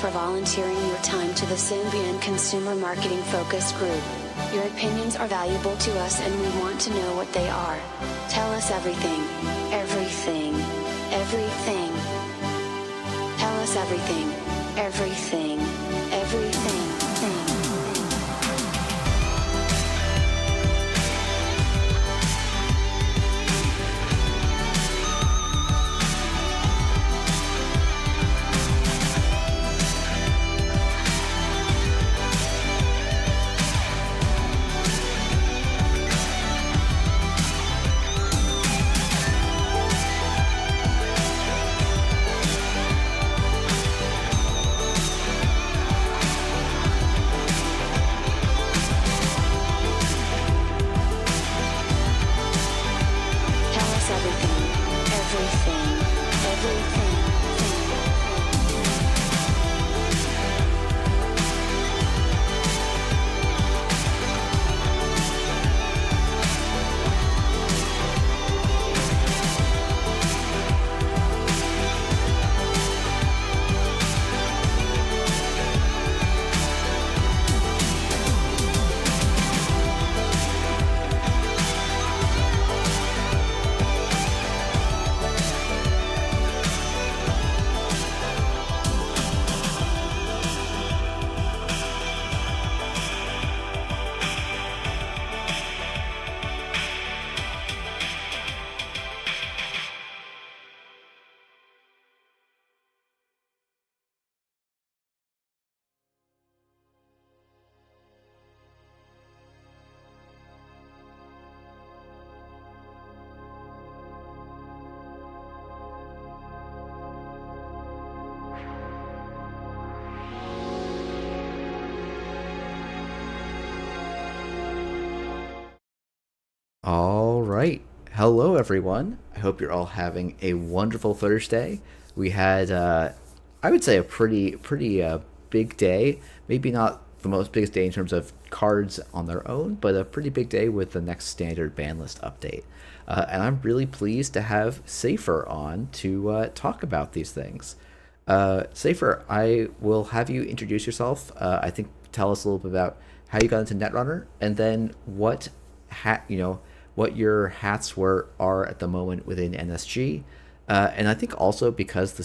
for volunteering your time to the Symbian Consumer Marketing Focus Group. Your opinions are valuable to us and we want to know what they are. Tell us everything. Everything. Everything. Tell us everything. Everything. Everything. Thing. All right. Hello, everyone. I hope you're all having a wonderful Thursday. We had, I would say, a pretty big day. Maybe not the most biggest day in terms of cards on their own, but a pretty big day with the next standard ban list update. And I'm really pleased to have Safer on to talk about these things. Safer, I will have you introduce yourself. I think tell us a little bit about how you got into Netrunner, and then what what your hats are at the moment within NSG, and I think also because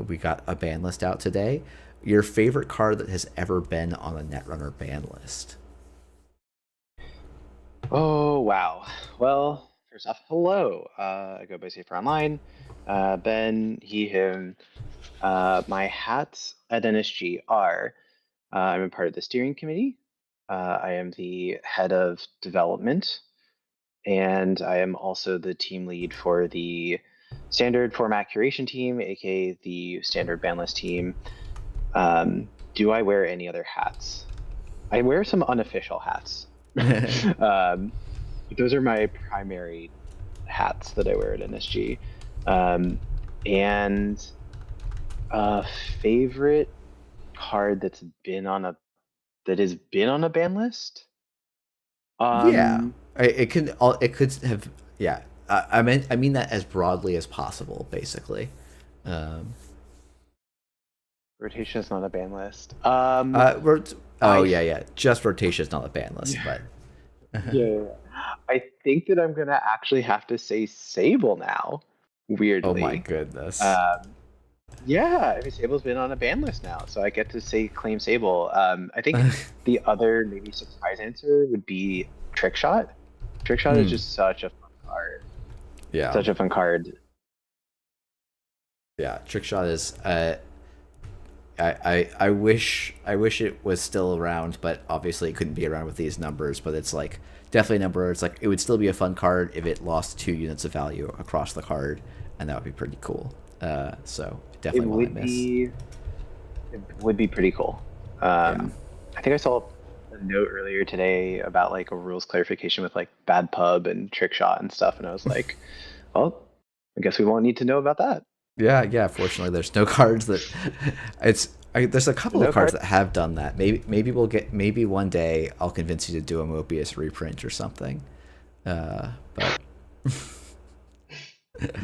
we got a ban list out today, your favorite card that has ever been on a Netrunner ban list. Oh, wow. Well, first off, hello. I go by Safer Online. Ben, he, him. My hats at NSG are I'm a part of the steering committee. I am the head of development, and I am also the team lead for the standard format curation team, aka the standard ban list team. Do I wear any other hats? I wear some unofficial hats. Those are my primary hats that I wear at NSG. And a favorite card that has been on a ban list. Yeah, it could have, yeah. I mean that as broadly as possible, basically. Um, Rotation is not a ban list. yeah, just rotation is not a ban list, but Yeah. I think that I'm gonna actually have to say Sable now. oh my Weirdly. goodness. Um, yeah, I mean Sable's been on a ban list now, so I get to say claim Sable. I think the other maybe surprise answer would be Trick Shot. Trick Shot is just such a fun card. Yeah, Such a fun card. yeah. Trick shot is. I wish it was still around, but obviously it couldn't be around with these numbers. But it's like definitely a number. It's like it would still be a fun card if it lost 2 units of value across the card, and that would be pretty cool. So definitely one I miss. It would be pretty cool. Yeah. I think I saw a note earlier today about like a rules clarification with like bad pub and trick shot and stuff, and I was like, well, I guess we won't need to know about that. Yeah. Fortunately, there's no cards that there's a couple No of cards card. that have done that. Maybe one day I'll convince you to do a Mobius reprint or something. But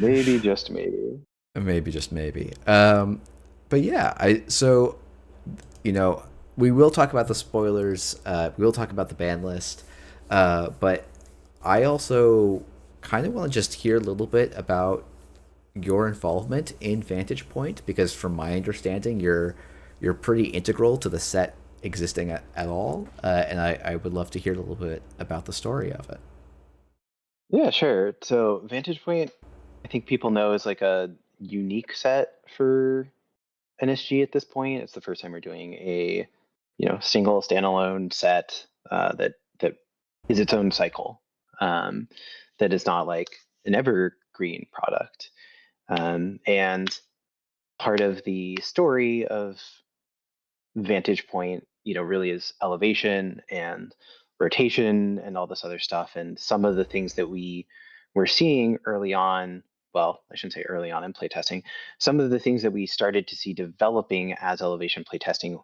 Maybe just maybe. maybe just maybe. But yeah, I so you know we will talk about the spoilers. We will talk about the ban list, but I also kind of want to just hear a little bit about your involvement in Vantage Point because, from my understanding, you're pretty integral to the set existing at all, and I would love to hear a little bit about the story of it. Yeah, sure. So Vantage Point, I think people know is like a unique set for NSG at this point. It's the first time we're doing a, single standalone set that is its own cycle. Um, that is not like an evergreen product. And part of the story of Vantage Point, really is elevation and rotation and all this other stuff. And some of the things that we were seeing early on, well, I shouldn't say early on in playtesting, some of the things that we started to see developing as elevation playtesting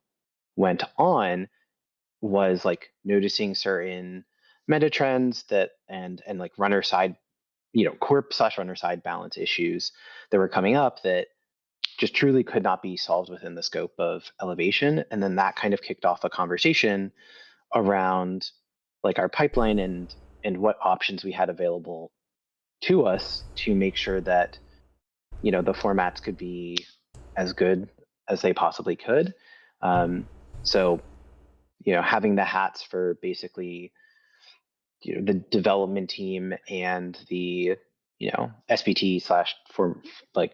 went on was like noticing certain meta trends that and like runner side, corp slash runner side balance issues that were coming up that just truly could not be solved within the scope of elevation. And then that kind of kicked off a conversation around like our pipeline and what options we had available to us to make sure that the formats could be as good as they possibly could. So having the hats for basically the development team and the SPT slash for like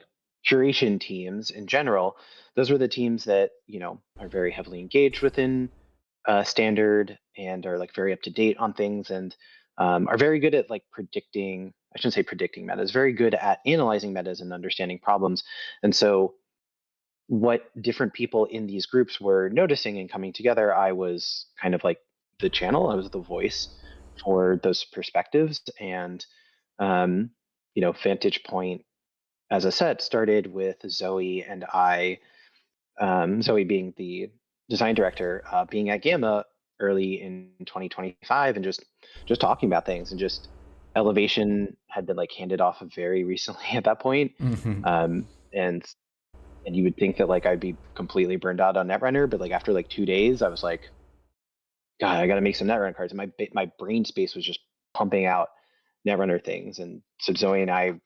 curation teams in general, those were the teams that are very heavily engaged within standard and are like very up to date on things and are very good at like predicting. I shouldn't say predicting metas. Very good at analyzing metas and understanding problems. And so, what different people in these groups were noticing and coming together, I was kind of like the channel. I was the voice for those perspectives, and um, Vantage Point as a set started with Zoe and I, Zoe being the design director, being at Gamma early in 2025, and just talking about things, and just elevation had been like handed off very recently at that point. Hmm. um, and and you would think that like I'd be completely burned out on Netrunner, but like after like 2 days, I was like, God, I got to make some Netrunner cards, and my brain space was just pumping out Netrunner things. And so Zoe and I,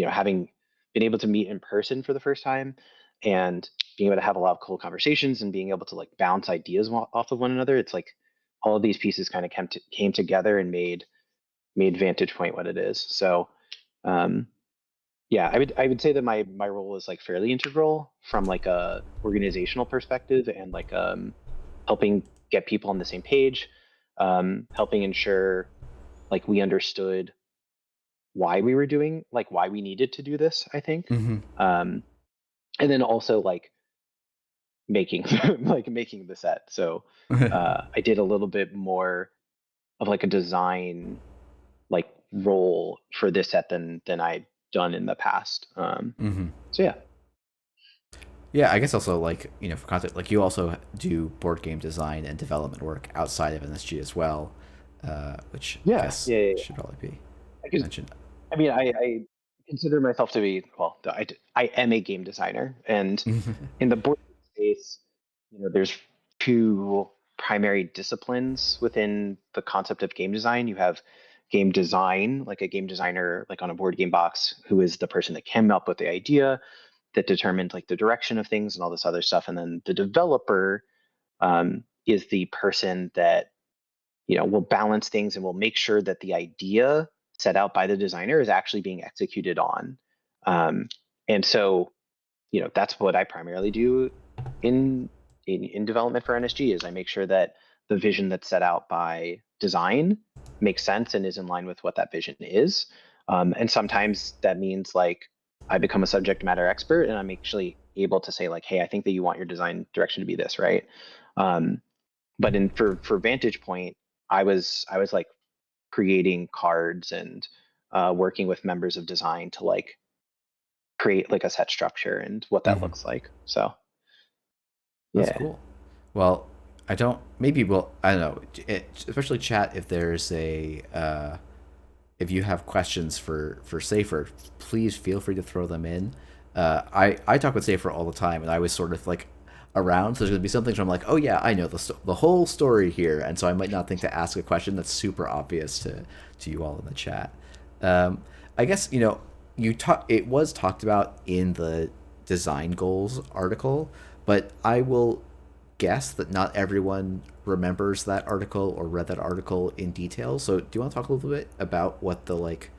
having been able to meet in person for the first time, and being able to have a lot of cool conversations, and being able to like bounce ideas off of one another, it's like all of these pieces kind of came together and made Vantage Point what it is. So um, yeah, I would say that my role is like fairly integral from like a organizational perspective, and like helping get people on the same page, helping ensure like we understood why we were doing, like why we needed to do this, I think. Hmm. um and then also like making like making the set. So I did a little bit more of like a design like role for this set than I'd done in the past. Hmm. So yeah. Yeah, I guess also like for context, like you also do board game design and development work outside of NSG as well, which I Yeah, guess yeah, yeah, should probably be because mentioned. I mean, I consider myself to be, well, I am a game designer, and in the board game space, there's two primary disciplines within the concept of game design. You have game design, like a game designer, like on a board game box, who is the person that came up with the idea, that determined like the direction of things and all this other stuff, and then the developer is the person that will balance things and will make sure that the idea set out by the designer is actually being executed on. Um, and so, that's what I primarily do in, in development for NSG, is I make sure that the vision that's set out by design makes sense and is in line with what that vision is. And sometimes that means like I become a subject matter expert, and I'm actually able to say like, hey, I think that you want your design direction to be this, right? Um, but in for Vantage Point, I was like creating cards and working with members of design to like create like a set structure and what that Hmm. looks like. So That's yeah. cool. Well, I don't. Maybe we'll. I don't know. Especially chat if there's if you have questions for Safer, please feel free to throw them in. I talk with Safer all the time, and I was sort of like around. So there's going to be some things where I'm like, oh yeah, I know the whole story here, and so I might not think to ask a question that's super obvious to you all in the chat. Um, I guess you talk. It was talked about in the design goals article, but I will guess that not everyone remembers that article or read that article in detail. So do you want to talk a little bit about what the like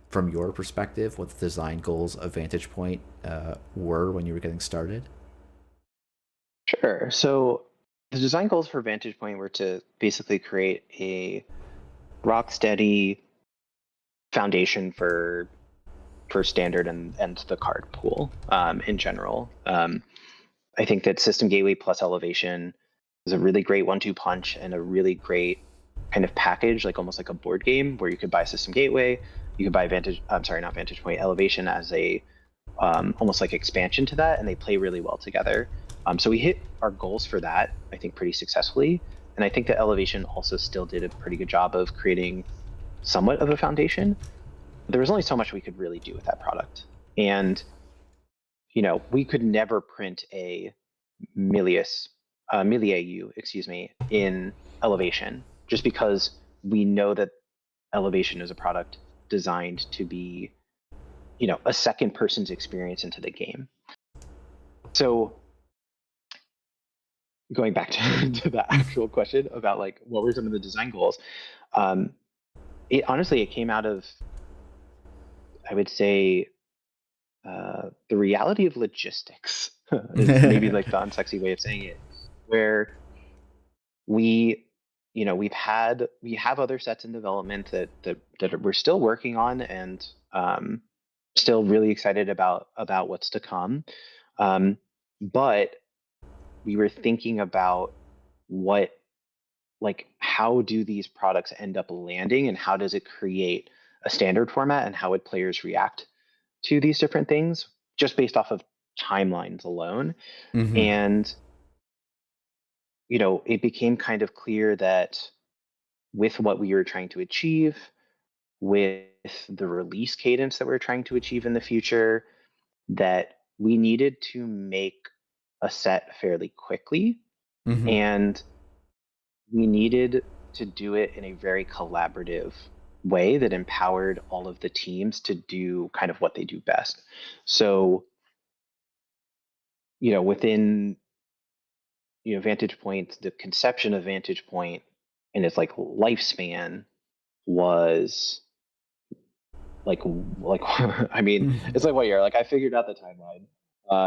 from your perspective, what the design goals of Vantage Point were when you were getting started? Sure. So the design goals for Vantage Point were to basically create a rock steady foundation for standard and the card pool in general. I think that System Gateway plus Elevation is a really great one-two punch and a really great kind of package, like almost like a board game where you could buy System Gateway, you could buy Vantage. I'm sorry, not Vantage Point, Elevation as a almost like expansion to that, and they play really well together. So we hit our goals for that, I think, pretty successfully. And I think that Elevation also still did a pretty good job of creating somewhat of a foundation. There was only so much we could really do with that product. And, we could never print a Milius, Milieu, excuse me, in Elevation, just because we know that Elevation is a product designed to be, a second person's experience into the game. So going back to the actual question about like what were some of the design goals, um, it came out of, I would say, the reality of logistics is maybe like the unsexy way of saying it, where we we have other sets in development that we're still working on and still really excited about what's to come, but we were thinking about what like how do these products end up landing and how does it create a standard format and how would players react to these different things just based off of timelines alone. Mm-hmm. And it became kind of clear that with what we were trying to achieve, with the release cadence that we're trying to achieve in the future, that we needed to make a set fairly quickly, Mm-hmm. and we needed to do it in a very collaborative way that empowered all of the teams to do kind of what they do best. So, within Vantage Point, the conception of Vantage Point and its like lifespan was like I mean, it's like what year? Like I figured out the timeline,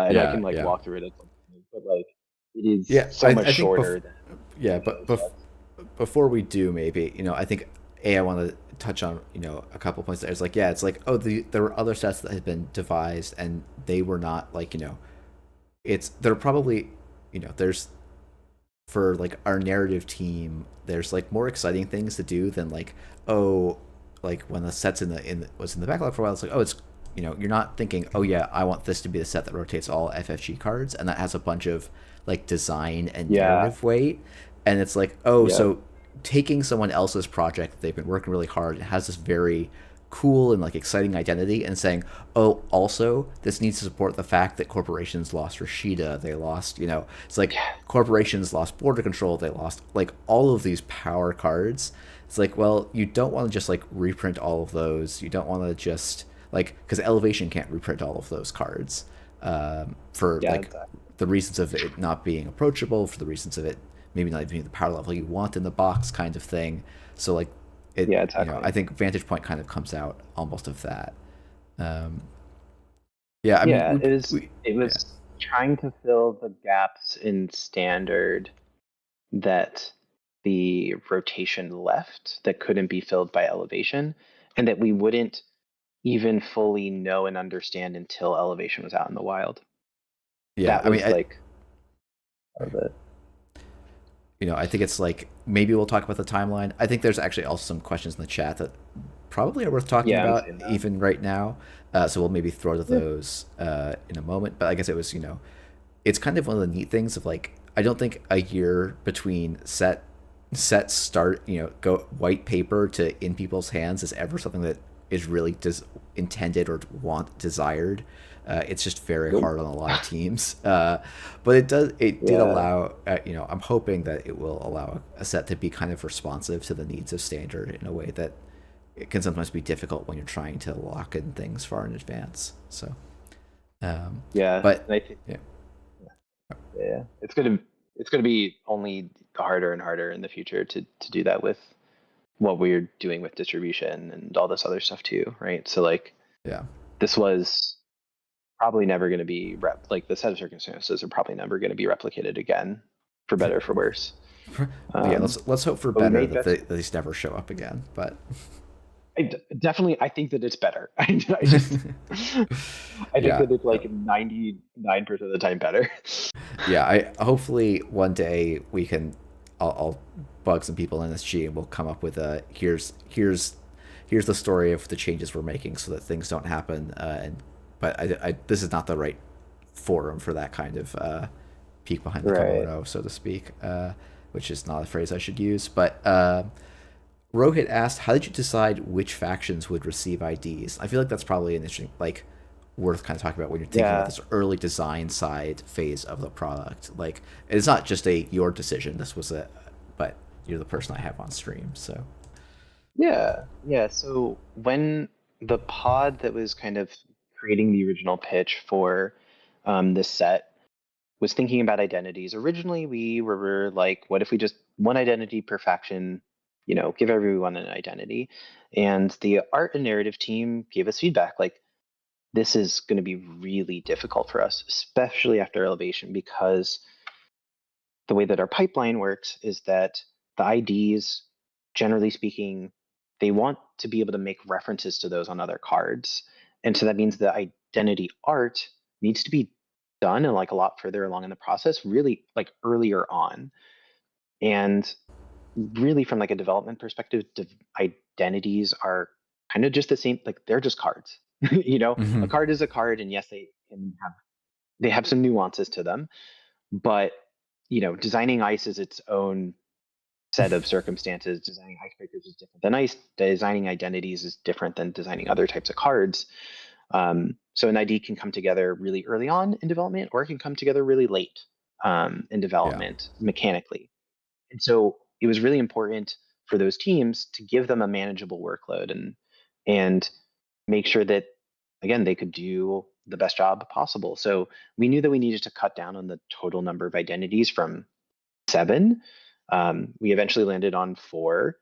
and I Yeah, can like yeah. walk through it at some point, but like it is Yeah, so much I think shorter than yeah, the but other sets. before we do, maybe I think I want to touch on a couple points. There. It's like yeah, it's like oh, there were other sets that had been devised and they were not like it's they're probably there's for like our narrative team, there's like more exciting things to do than like oh, like when the sets was in the backlog for a while. It's like oh, it's you're not thinking oh yeah, I want this to be the set that rotates all FFG cards and that has a bunch of like design and Yeah. narrative weight, and it's like oh Yep. so taking someone else's project they've been working really hard and has this very cool and like exciting identity and saying oh also this needs to support the fact that corporations lost Rashida, they lost it's like Yeah. corporations lost border control, they lost like all of these power cards. It's like well you don't want to just like reprint all of those, you don't want to just like because Elevation can't reprint all of those cards for Yeah. like Exactly. the reasons of it not being approachable, for the reasons of it maybe not even being the power level you want in the box kind of thing. So like it, Yeah. Exactly. I think Vantage Point kind of comes out almost of that. Um, yeah, I mean, Yeah. we It yeah, was trying to fill the gaps in standard that the rotation left that couldn't be filled by Elevation, and that we wouldn't even fully know and understand until Elevation was out in the wild. yeah. That I mean, was like part of it. I think it's like maybe we'll talk about the timeline. I think there's actually also some questions in the chat that probably are worth talking Yeah, I'm about seeing that. even right now. So we'll maybe throw to Yeah. those in a moment. But I guess it was it's kind of one of the neat things of like I don't think a year between set start go white paper to in people's hands is ever something that is really intended or desired It's just very Nope. hard on a lot of teams. But it did Yeah. allow, I'm hoping that it will allow a set to be kind of responsive to the needs of standard in a way that it can sometimes be difficult when you're trying to lock in things far in advance. So, um, Yeah. but And I think yeah, yeah, it's gonna be only harder and harder in the future to do that with what we're doing with distribution and all this other stuff too, right? So like yeah, this was probably never going to be like the set of circumstances are probably never going to be replicated again, for better or for worse. yeah. Um, Let's hope for but we better made that bets. these never show up again. But Definitely, I think that it's better. I just, I think yeah, that it's like 99% of the time better. yeah. I hopefully one day we can. I'll bug some people in SG and we'll come up with a here's the story of the changes we're making so that things don't happen. And but this is not the right forum for that kind of peek behind the Right. kimono, so to speak. Which is not a phrase I should use, but. Rohit asked, "How did you decide which factions would receive IDs?" I feel like that's probably an interesting, like, worth kind of talking about when you're thinking about Yeah. this early design side phase of the product. Like, it's not just a your decision. This was a, but you're the person I have on stream, so Yeah. Yeah. So when the pod that was kind of creating the original pitch for this set was thinking about identities. Originally, we were like, what if we just one identity per faction, give everyone an identity? And the art and narrative team gave us feedback like, this is going to be really difficult for us, especially after elevation, because the way that our pipeline works is that the IDs, generally speaking, they want to be able to make references to those on other cards. And so that means the identity art needs to be done and like a lot further along in the process, really like earlier on. And really from like a development perspective, identities are kind of just the same, like they're just cards. A mm-hmm. card is a card, and yes, they have some nuances to them, but designing ice is its own set of circumstances. Designing icebreakers is different than ice. Designing identities is different than designing other types of cards. So an ID can come together really early on in development, or it can come together really late in Yeah, development mechanically. And so it was really important for those teams to give them a manageable workload and make sure that again they could do the best job possible. So we knew that we needed to cut down on the total number of identities from 7. We eventually landed on 4,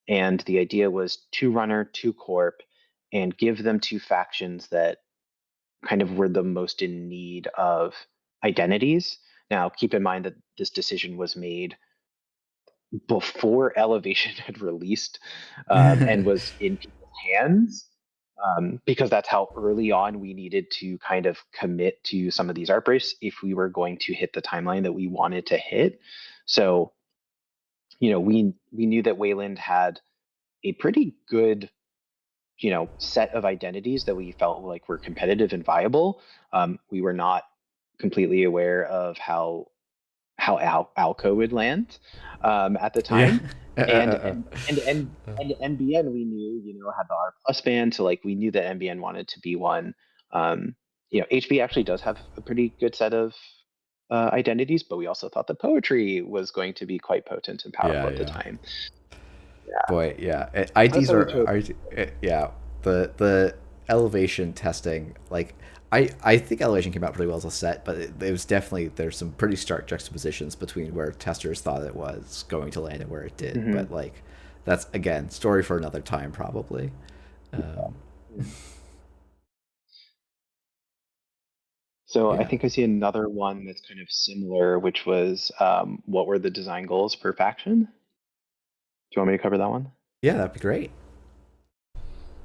and the idea was 2 runner, 2 corp, and give them 2 factions that kind of were the most in need of identities. Now, keep in mind that this decision was made before Elevation had released and was in people's hands. Because that's how early on we needed to kind of commit to some of these art breaks if we were going to hit the timeline that we wanted to hit. So, we knew that Wayland had a pretty good, set of identities that we felt like were competitive and viable. We were not completely aware of how Alco would land at the yeah. time, and NBN we knew had the R plus band, so like we knew that NBN wanted to be one. HB actually does have a pretty good set of identities, but we also thought the poetry was going to be quite potent and powerful Yeah, at the yeah. time. Yeah, Boy, yeah. so that's IDs how we chose. yeah. The elevation testing, like I think elevation came out pretty well as a set, but it was definitely there's some pretty stark juxtapositions between where testers thought it was going to land and where it did. Hmm. But like that's again story for another time probably. Um, Yeah. So I yeah, think I see another one that's kind of similar, which was what were the design goals per faction? Do you want me to cover that one? yeah, that'd be great.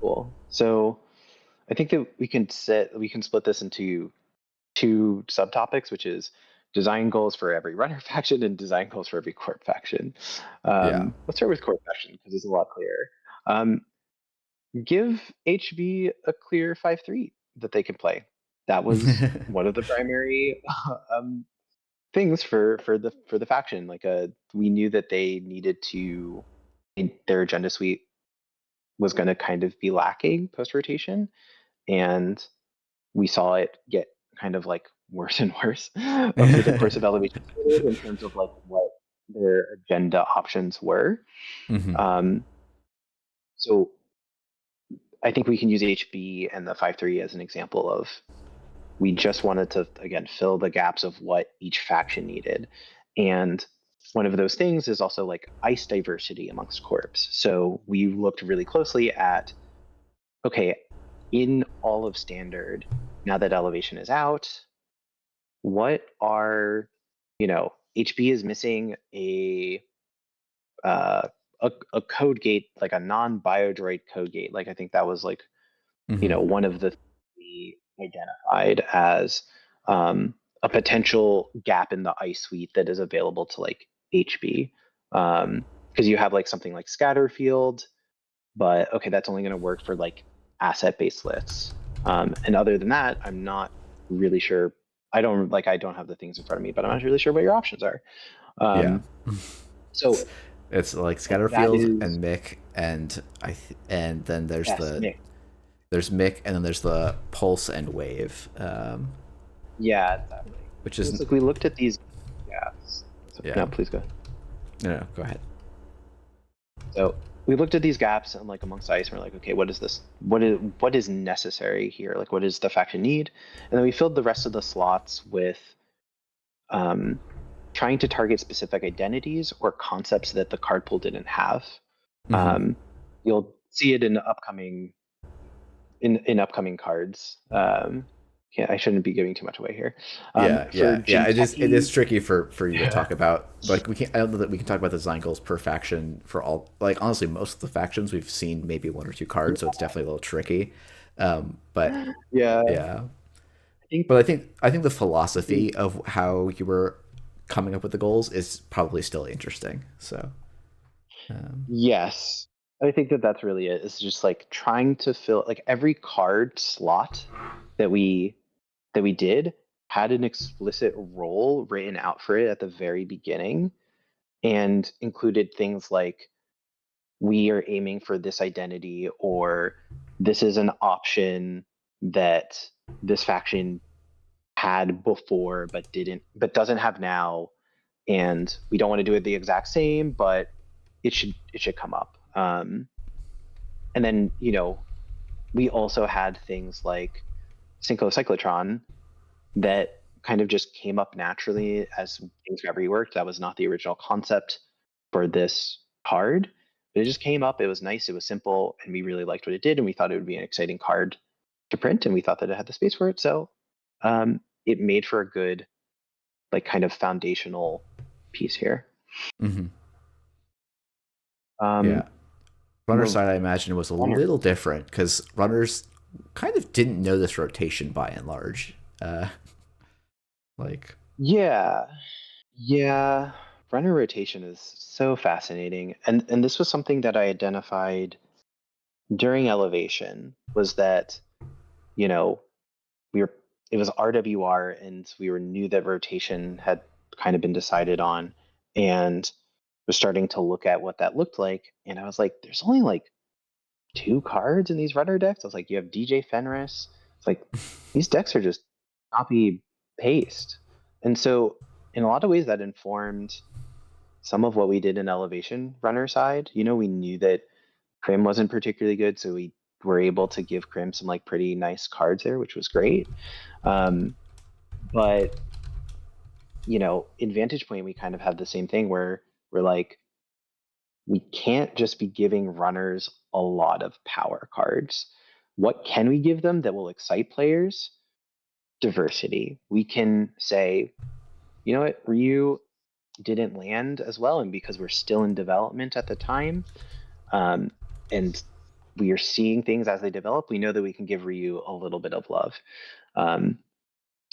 Cool. So I think that we can split this into 2 subtopics, which is design goals for every runner faction and design goals for every corp faction. Yeah. Let's start with corp faction because it's a lot clearer. Um, give HB a clear 5/3 that they can play. That was one of the primary um, things for the faction. Like we knew that they needed to their agenda suite was going to kind of be lacking post rotation, and we saw it get kind of like worse and worse over the course of Elevation in terms of like what their agenda options were. Hmm. Um, so I think we can use HB and the 5-3 as an example of we just wanted to again fill the gaps of what each faction needed. And one of those things is also like ice diversity amongst corps. So we looked really closely at okay, in all of standard, now that elevation is out, what are HB is missing uh, a code gate, like a non-biodroid code gate. Like I think that was like Hmm. one of the we identified as a potential gap in the ice suite that is available to like HB. Because you have like something like scatter field, but okay, that's only going to work for like asset-based lists. And other than that, I'm not really sure. I don't have the things in front of me, but I'm not really sure what your options are. Yeah. Um, so It's like that Scatterfield is and Mick, and then yes, Nick. there's Mick, and then there's the Pulse and Wave, Yeah, exactly. which So is it's like we looked at these. Yeah. yeah. No, please go. No, go ahead. So we looked at these gaps and like amongst ice, and we're like, okay, what is this? What is necessary here? Like, what does the faction need? And then we filled the rest of the slots with um, trying to target specific identities or concepts that the card pool didn't have. Hmm. Um, you'll see it in upcoming cards. I shouldn't be giving too much away here. Yeah, For yeah. It is Jinteki, tricky for you to yeah, talk about. Like we can I don't know that we can talk about the design goals per faction for all. Like honestly, most of the factions we've seen maybe one or two cards, so it's definitely a little tricky. But yeah. yeah, I think but I think the philosophy of how you were coming up with the goals is probably still interesting. So yes. I think that that's really it. It's just like trying to fill like every card slot that we did had an explicit role written out for it at the very beginning and included things like we are aiming for this identity or this is an option that this faction had before but doesn't have now and we don't want to do it the exact same but it should come up and then we also had things like Cinco Cyclotron that kind of just came up naturally as things got reworked. That was not the original concept for this card, but it just came up. It was nice. It was simple, and we really liked what it did, and we thought it would be an exciting card to print, and we thought that it had the space for it. So it made for a good, like, kind of foundational piece here. mhm. Um, Yeah, runner side I imagine was a Runner. little different because runners kind of didn't know this rotation by and large. Uh, like Yeah, yeah. Runner rotation is so fascinating, and this was something that I identified during elevation was that you know we were it was RWR and we were knew that rotation had kind of been decided on and was starting to look at what that looked like and I was like there's only like two cards in these runner decks. I was like you have DJ Fenris. It's like these decks are just copy paste. And so in a lot of ways that informed some of what we did in elevation runner side. We knew that Krim wasn't particularly good, so we were able to give Krim some like pretty nice cards there, which was great. Um, but in Vantage Point, we kind of have the same thing where we're like, we can't just be giving runners a lot of power cards. What can we give them that will excite players? Diversity. We can say, you know what, Ryu didn't land as well, and because we're still in development at the time, um, and we are seeing things as they develop, we know that we can give Ryu a little bit of love. Um,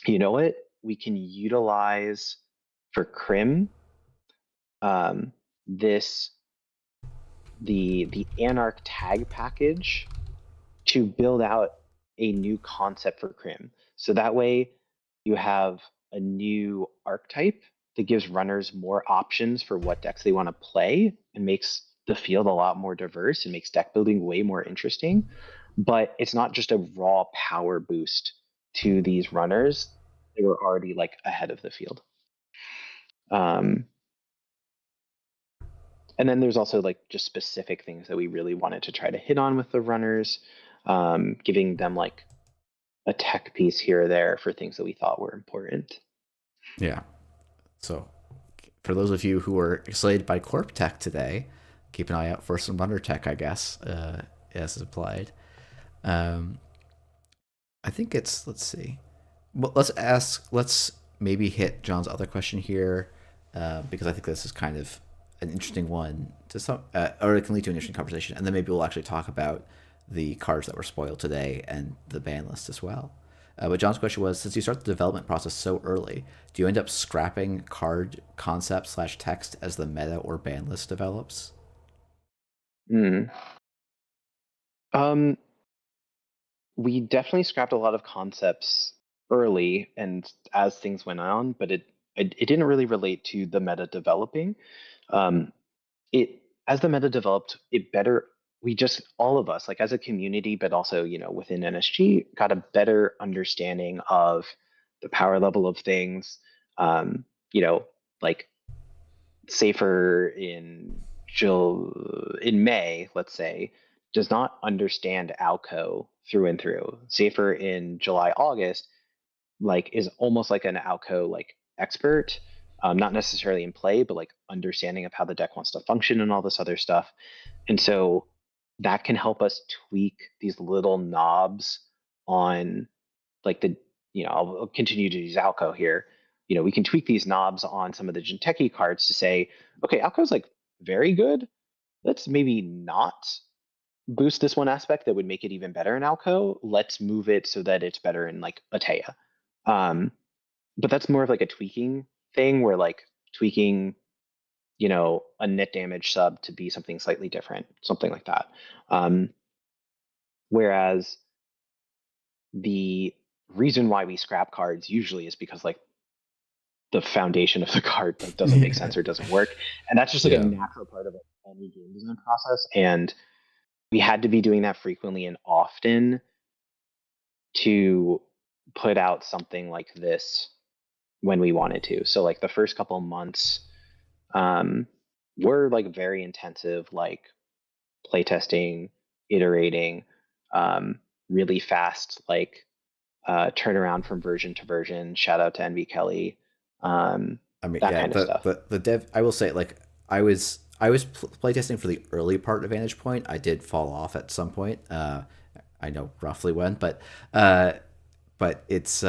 you know what? We can utilize for Krim um, this the Anarch tag package to build out a new concept for Krim. So that way you have a new archetype that gives runners more options for what decks they want to play and makes the field a lot more diverse and makes deck building way more interesting. But it's not just a raw power boost to these runners, they were already like ahead of the field. Um, and then there's also like just specific things that we really wanted to try to hit on with the runners, giving them like a tech piece here or there for things that we thought were important. Yeah. So for those of you who were excited by Corp Tech today, keep an eye out for some runner tech, I guess, as applied. Um, I think it's, let's see. Well, let's maybe hit John's other question here, because I think this is kind of an interesting one to some, or it can lead to an interesting conversation. And then maybe we'll actually talk about the cards that were spoiled today and the ban list as well. But John's question was, since you start the development process so early, do you end up scrapping card concept slash text as the meta or ban list develops? Mm. Um, we definitely scrapped a lot of concepts early and as things went on, but it didn't really relate to the meta developing. Um, it as the meta developed, it better we just all of us like as a community, but also within NSG, got a better understanding of the power level of things. Um, you know, like Safer in May, let's say, does not understand Alco through and through. Safer in July, August, like is almost like an Alco like expert, not necessarily in play, but like understanding of how the deck wants to function and all this other stuff. And so that can help us tweak these little knobs on like I'll continue to use Alco here. We can tweak these knobs on some of the Jinteki cards to say, okay, Alco's like very good. Let's maybe not boost this one aspect that would make it even better in Alco. Let's move it so that it's better in like Atea. Um, but that's more of like a tweaking thing where like tweaking, a net damage sub to be something slightly different, something like that. Um, whereas the reason why we scrap cards usually is because like the foundation of the card like doesn't make sense or doesn't work, and that's just like a Yeah. natural part of any game design process. And we had to be doing that frequently and often to put out something like this when we wanted to. So like the first couple months um, were like very intensive, like playtesting, iterating, really fast, like turnaround from version to version. Shout out to NB Kelly, um, I mean, that yeah, kind of stuff. the dev. I will say, like, I was playtesting for the early part of Vantage Point. I did fall off at some point. I know roughly when, uh, but it's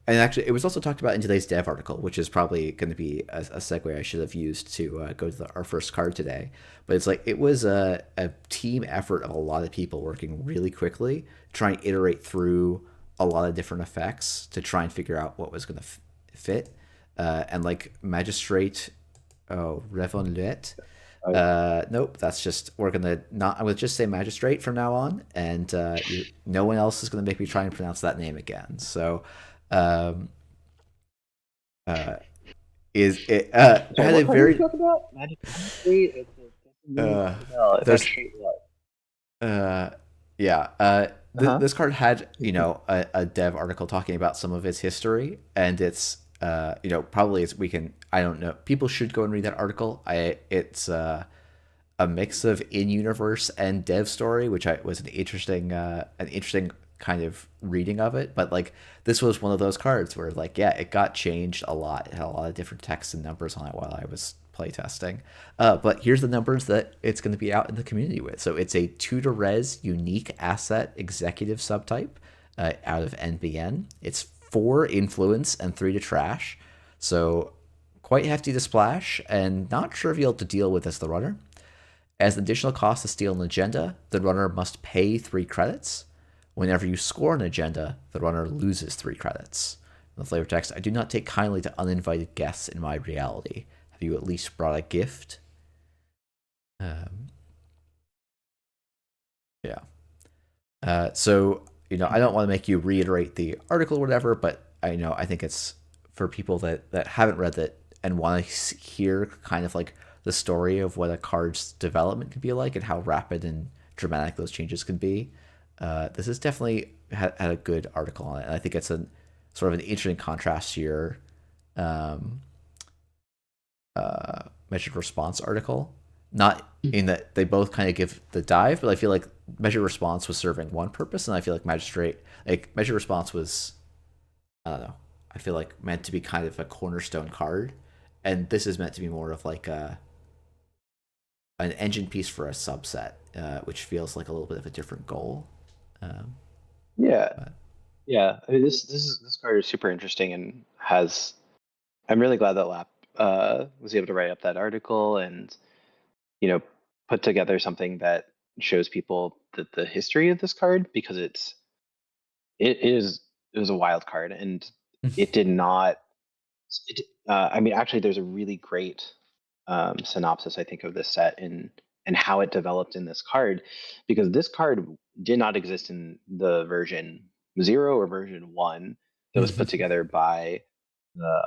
and actually it was also talked about in today's dev article, which is probably going to be a segue I should have used to go to our first card today. But it's like it was a team effort of a lot of people working really quickly, trying to iterate through a lot of different effects to try and figure out what was going to fit. And like Magistrate, oh, Revonlet. Uh, Nope, that's just we're gonna not. I'm gonna just say Magistrate from now on, and no one else is gonna make me try and pronounce that name again. So, um, uh, is it Sorry, had what a card are you very talking about? Magic Street? It's a uh, Effect there's Street what? uh, yeah Uh-huh. this card had a dev article talking about some of its history, and it's probably it's we can I don't know people should go and read that article. It's a mix of in-universe and dev story, which I was an interesting kind of reading of it. But like this was one of those cards where like yeah, it got changed a lot. It had a lot of different text and numbers on it while I was playtesting. But here's the numbers that it's going to be out in the community with. So it's a 2 to res unique asset executive subtype out of NBN. It's 4 influence and 3 to trash. So quite hefty to splash and not trivial to deal with as the runner. As an additional cost to steal an agenda, the runner must pay 3 credits. Whenever you score an agenda, the runner loses 3 credits. In the flavor text, I do not take kindly to uninvited guests in my reality. Have you at least brought a gift? Um, yeah. So, I don't want to make you reiterate the article or whatever, but I think it's for people that haven't read it and want to hear kind of like the story of what a card's development can be like and how rapid and dramatic those changes can be. This is definitely had a good article on it, and I think it's a sort of an interesting contrast to your um, measured response article. Not in that they both kind of give the dive, but I feel like measured response was serving one purpose, and I feel like measured response was, I don't know, I feel like meant to be kind of a cornerstone card, and this is meant to be more of like a an engine piece for a subset, which feels like a little bit of a different goal. Um, Yeah, but yeah. I mean, this card is super interesting and has. I'm really glad that Lap was able to write up that article and you know put together something that shows people the history of this card because it is it was a wild card and it did not I mean, actually, there's a really great synopsis, I think, of this set and how it developed in this card, because this card did not exist in the version 0 or version 1 that was put together the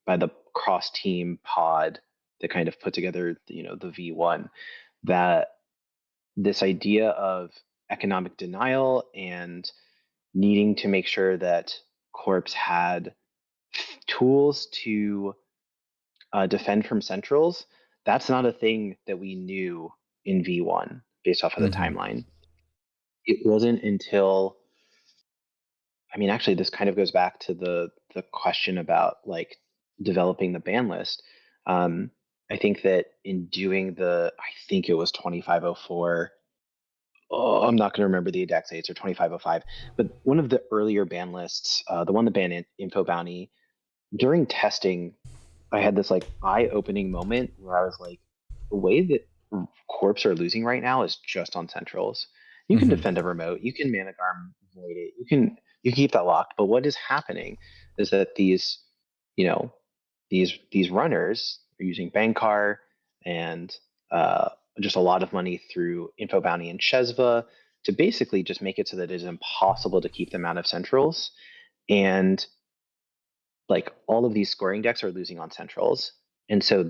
by the cross team pod that kind of put together, the V1. That this idea of economic denial and needing to make sure that corps had tools to defend from centrals, that's not a thing that we knew in V1 based off of the mm-hmm. timeline. It wasn't until, I mean, actually, this kind of goes back to the question about like developing the ban list. Um, I think that in doing I think it was 2504. Oh, I'm not going to remember the exact dates or 2505, but one of the earlier ban lists, the one that banned Info Bounty, during testing, I had this like eye-opening moment where I was like, the way that corps are losing right now is just on centrals. You can Mm-hmm. defend a remote, you can mana arm void it, you can keep that locked. But what is happening is that you know, these runners are using Bankar and uh, just a lot of money through Info Bounty and Shezva to basically just make it so that it is impossible to keep them out of centrals. And like all of these scoring decks are losing on centrals. And so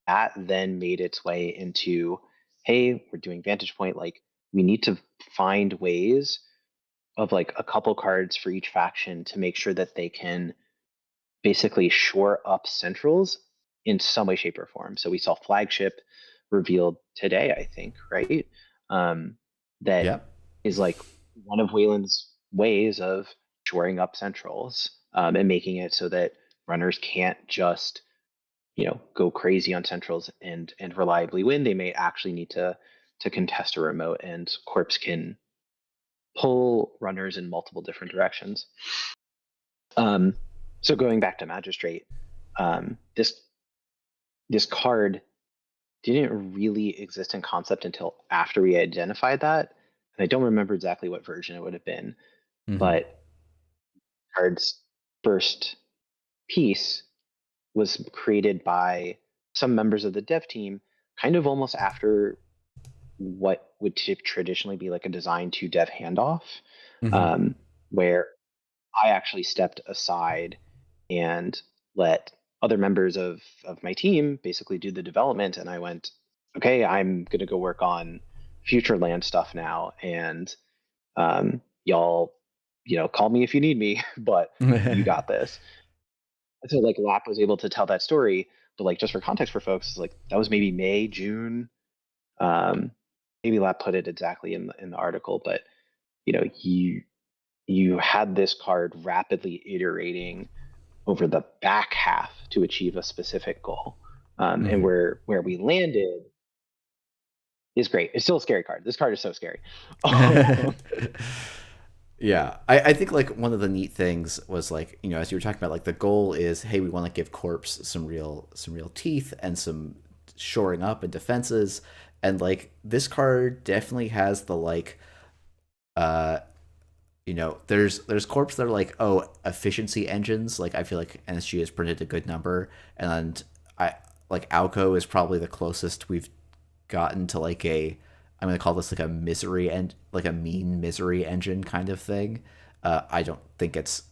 that then made its way into, hey, we're doing Vantage Point. Like we need to find ways of like a couple cards for each faction to make sure that they can basically shore up centrals in some way, shape, or form. So we saw Flagship revealed today, I think, right? Um, that Yep. is like one of Wayland's ways of shoring up centrals and making it so that runners can't just go crazy on centrals and reliably win. They may actually need to contest a remote, and Corpse can pull runners in multiple different directions. Um, so going back to Magistrate, this card didn't really exist in concept until after we identified that, and I don't remember exactly what version it would have been, Mm-hmm. but card's first piece was created by some members of the dev team, kind of almost after what would traditionally be like a design to dev handoff, Mm-hmm. um, where I actually stepped aside and let other members of my team basically do the development. And I went, okay, I'm going to go work on future land stuff now. And y'all, call me if you need me, but you got this. And so like Lap was able to tell that story, but like just for context for folks, like that was maybe May, June. Um, maybe Lap put it exactly in the article, but you had this card rapidly iterating over the back half to achieve a specific goal. And Mm-hmm. where we landed is great. It's still a scary card. This card is so scary. Um, Yeah, I think like one of the neat things was like, as you were talking about, like the goal is, hey, we want to give Corpse some real teeth and some shoring up and defenses, and like this card definitely has the like, uh, there's Corpse that are like, oh, efficiency engines. Like I feel like NSG has printed a good number, and I like Alco is probably the closest we've gotten to like a, I'm gonna call this like a misery and like a mean misery engine kind of thing. I don't think it's.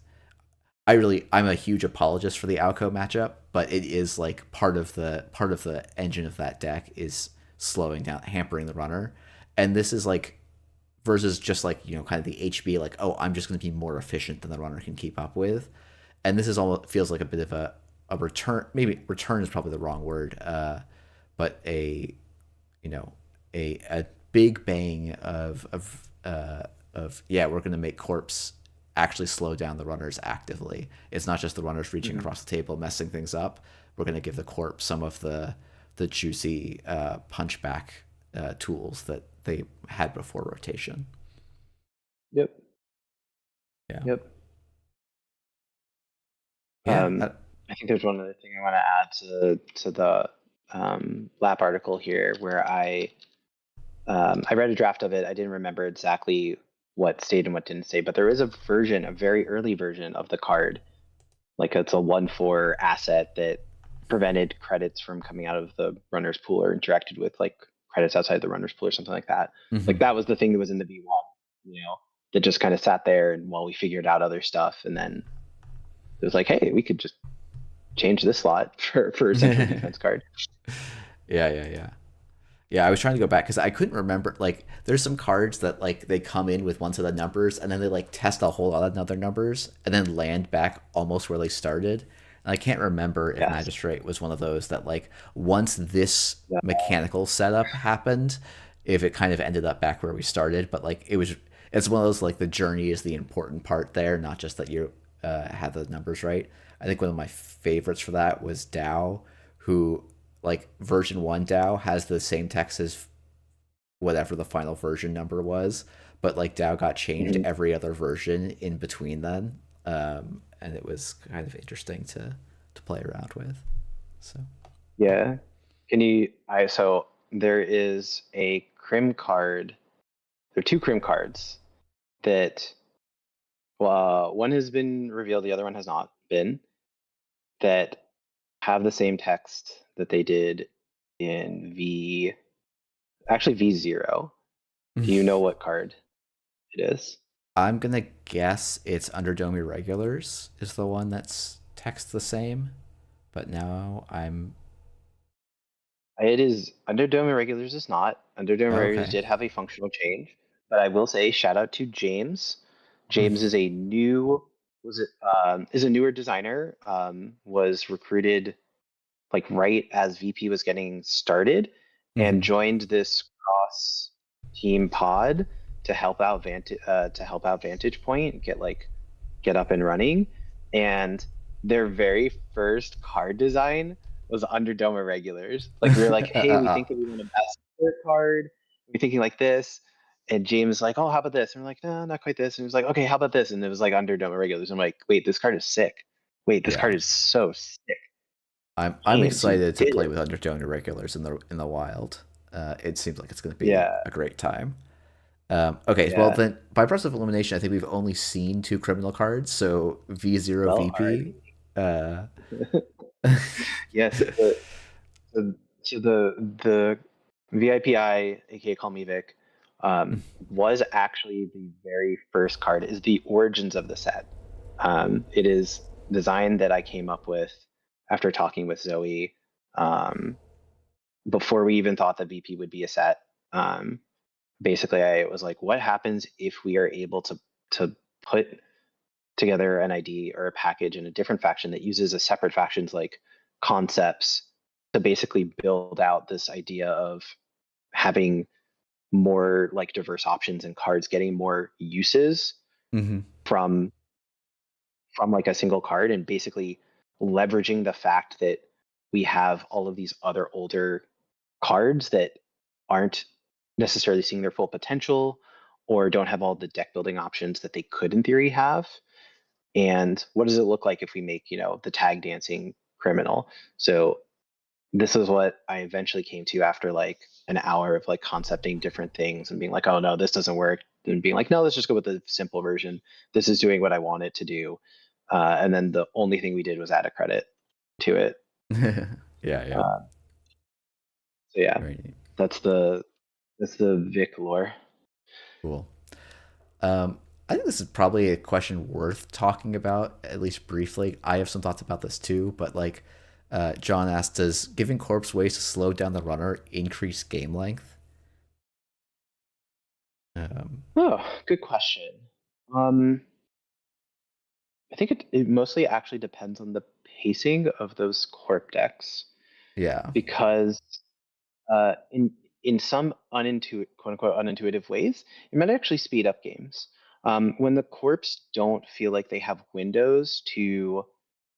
I'm a huge apologist for the Alco matchup, but it is like part of the engine of that deck is slowing down, hampering the runner, and this is like versus just like kind of the HB, like, oh, I'm just going to be more efficient than the runner can keep up with. And this is almost feels like a bit of a return. Maybe return is probably the wrong word, but a a big bang of yeah, we're going to make corpse actually slow down the runners actively. It's not just the runners reaching Mhm. across the table messing things up. We're going to give the corpse some of the juicy punchback tools that they had before rotation. Yep. Yeah, Yep. yeah, I think there's one other thing I want to add to the lap article here, where I read a draft of it. I didn't remember exactly what stayed and what didn't stay, but there is a version, a very early version of the card, like it's a 1/4 asset that prevented credits from coming out of the runner's pool or interacted with like credits outside the runner's pool or something like that. hmm Like that was the thing that was in the V1, that just kind of sat there and while we figured out other stuff, and then it was like, hey, we could just change this slot for a central defense card. yeah, yeah, yeah. Yeah, I was trying to go back because I couldn't remember. Like, there's some cards that like they come in with one set of numbers and then they like test a whole lot of other numbers and then land back almost where they started. And I can't remember if Yes. Magistrate was one of those that like once this Yeah. mechanical setup happened, if it kind of ended up back where we started. But like it's one of those like the journey is the important part there, not just that you have the numbers right. I think one of my favorites for that was Dow, who like version 1 DAO has the same text as whatever the final version number was, but like DAO got changed Mhm. every other version in between then, and it was kind of interesting to play around with. So Yeah. Can you? So there is a Crim card. There are two Crim cards that, one has been revealed, the other one has not been, that have the same text that they did in actually V0. Do you know what card it is? I'm gonna guess it's Underdome Irregulars is the one that's text the same, but now I'm It is Underdome Irregulars is not. Underdome Irregulars okay. did have a functional change, but I will say shout out to James. James is a new was it is a newer designer. Was recruited like right as VP was getting started and joined this cross team pod to help out Vantage Point get up and running. And their very first card design was Underdome Irregulars. Like we were like, hey, we think that we want a best support card. We're thinking like this. And James like, oh, how about this? And we're like, no, not quite this. And he was like, okay, how about this? And it was like Underdome Irregulars. I'm like, wait, this card is sick. Wait, this card Yeah, is so sick. I'm James, you excited to did play it. with Undertone Irregulars in the wild. It seems like it's going to be Yeah, a great time. Okay, well yeah. then by process of elimination, I think we've only seen two criminal cards. So V0 Well, VP. already. Uh, Yes. So, so the VIPI, aka Call Me Vic, was actually the very first card. Is the origins of the set. It is design that I came up with after talking with Zoe, before we even thought that VP would be a set. Um, Basically, I was like, what happens if we are able to put together an ID or a package in a different faction that uses a separate faction's like concepts to basically build out this idea of having more like diverse options and cards getting more uses mhm. from like a single card, and basically leveraging the fact that we have all of these other older cards that aren't necessarily seeing their full potential or don't have all the deck building options that they could in theory have. And what does it look like if we make the tag dancing criminal? So this is what I eventually came to after like an hour of like concepting different things and being like, oh no, this doesn't work, and being like, no, let's just go with the simple version. This is doing what I want it to do. And then the only thing we did was add a credit to it. Yeah, yeah. uh, so yeah, Very neat. that's the Vic lore. Cool. Um, I think this is probably a question worth talking about, at least briefly. I have some thoughts about this too, but like John asked, does giving corpse ways to slow down the runner increase game length? Um, Oh, good question. Um, I think it mostly actually depends on the pacing of those corp decks yeah. because in some quote unquote unintuitive ways, it might actually speed up games. When the corps don't feel like they have windows to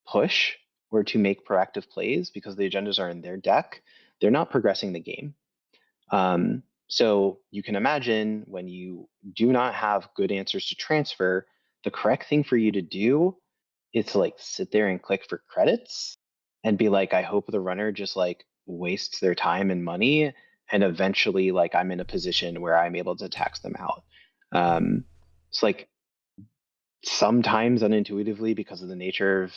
push or to make proactive plays because the agendas are in their deck, they're not progressing the game. So you can imagine when you do not have good answers to transfer, the correct thing for you to do is to like sit there and click for credits and be like, I hope the runner just like wastes their time and money, and eventually like I'm in a position where I'm able to tax them out. Um, it's like sometimes unintuitively because of the nature of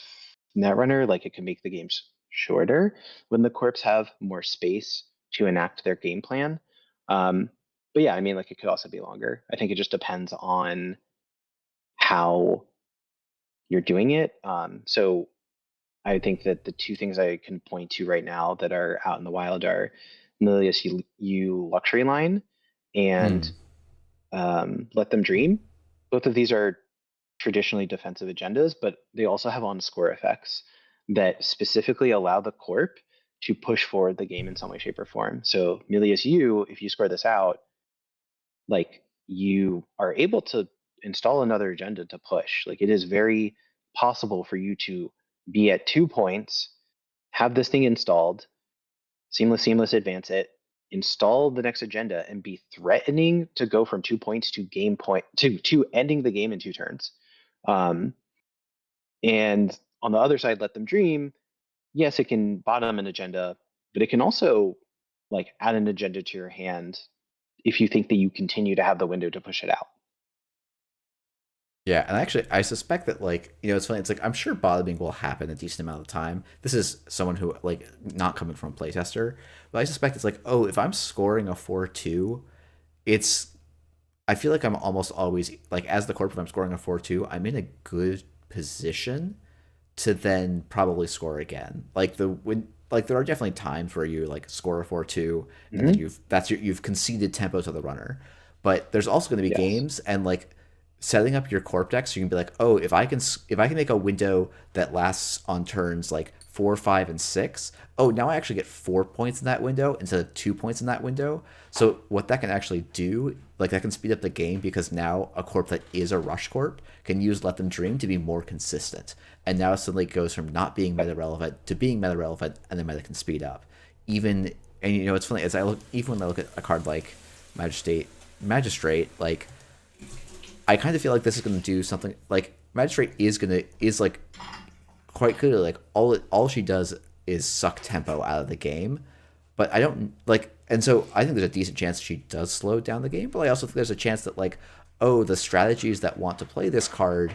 Netrunner, like it can make the games shorter when the corps have more space to enact their game plan. Um, but yeah, I mean, like it could also be longer. I think it just depends on how you're doing it. So I think that the two things I can point to right now that are out in the wild are Milius U Luxury Line and Mm. Let Them Dream. Both of these are traditionally defensive agendas, but they also have on score effects that specifically allow the corp to push forward the game in some way, shape, or form. So Milius U, if you score this out, like you are able to install another agenda to push. Like it is very possible for you to be at 2 points, have this thing installed, seamless advance it, install the next agenda, and be threatening to go from 2 points to game point to ending the game in 2 turns. Um, and on the other side, let them dream. Yes, it can bottom an agenda, but it can also like add an agenda to your hand if you think that you continue to have the window to push it out. Yeah, and actually, I suspect that it's funny. It's like I'm sure bottoming will happen a decent amount of time. This is someone who like not coming from a playtester, but I suspect it's like, oh, if I'm scoring a 4-2, it's I feel like I'm almost always like as the corp, if I'm scoring a 4-2, I'm in a good position to then probably score again. Like there are definitely times where you like score a 4-2 and then Mm-hmm. you've conceded tempo to the runner. But there's also going to be Yes. games and like setting up your corp deck so you can be like, "Oh, if I can make a window that lasts on turns like 4, 5 and 6, oh, now I actually get 4 points in that window instead of 2 points in that window." So what that can actually do, like that can speed up the game because now a corp that is a rush corp can use Let Them Dream to be more consistent. And now it suddenly goes from not being Yep. meta relevant to being meta relevant, and then meta can speed up. Even and it's funny as I look even when I look at a card like Magistrate, like I kind of feel like this is going to do something like Magistrate is like quite clearly like all she does is suck tempo out of the game, but I don't like, and so I think there's a decent chance she does slow down the game, but I also think there's a chance that like, oh, the strategies that want to play this card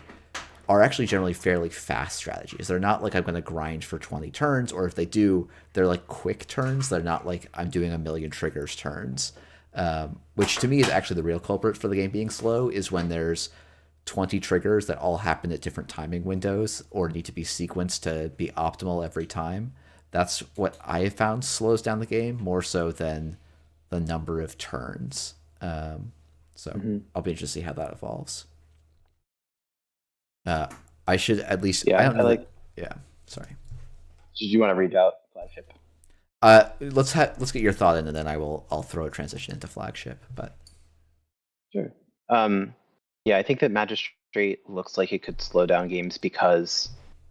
are actually generally fairly fast strategies. They're not like I'm going to grind for 20 turns, or if they do, they're like quick turns. They're not like I'm doing a million triggers turns, which to me is actually the real culprit for the game being slow, is when there's 20 triggers that all happen at different timing windows or need to be sequenced to be optimal every time. That's what I have found slows down the game more so than the number of turns. So Mm-hmm. I'll be interested to see how that evolves. Uh, I should at least. I Yeah, don't I know that. like. Yeah, sorry. Did you want to read out flagship? Let's get your thought in, and then I'll throw a transition into flagship. But Sure. Um, yeah, I think that Magistrate looks like it could slow down games because,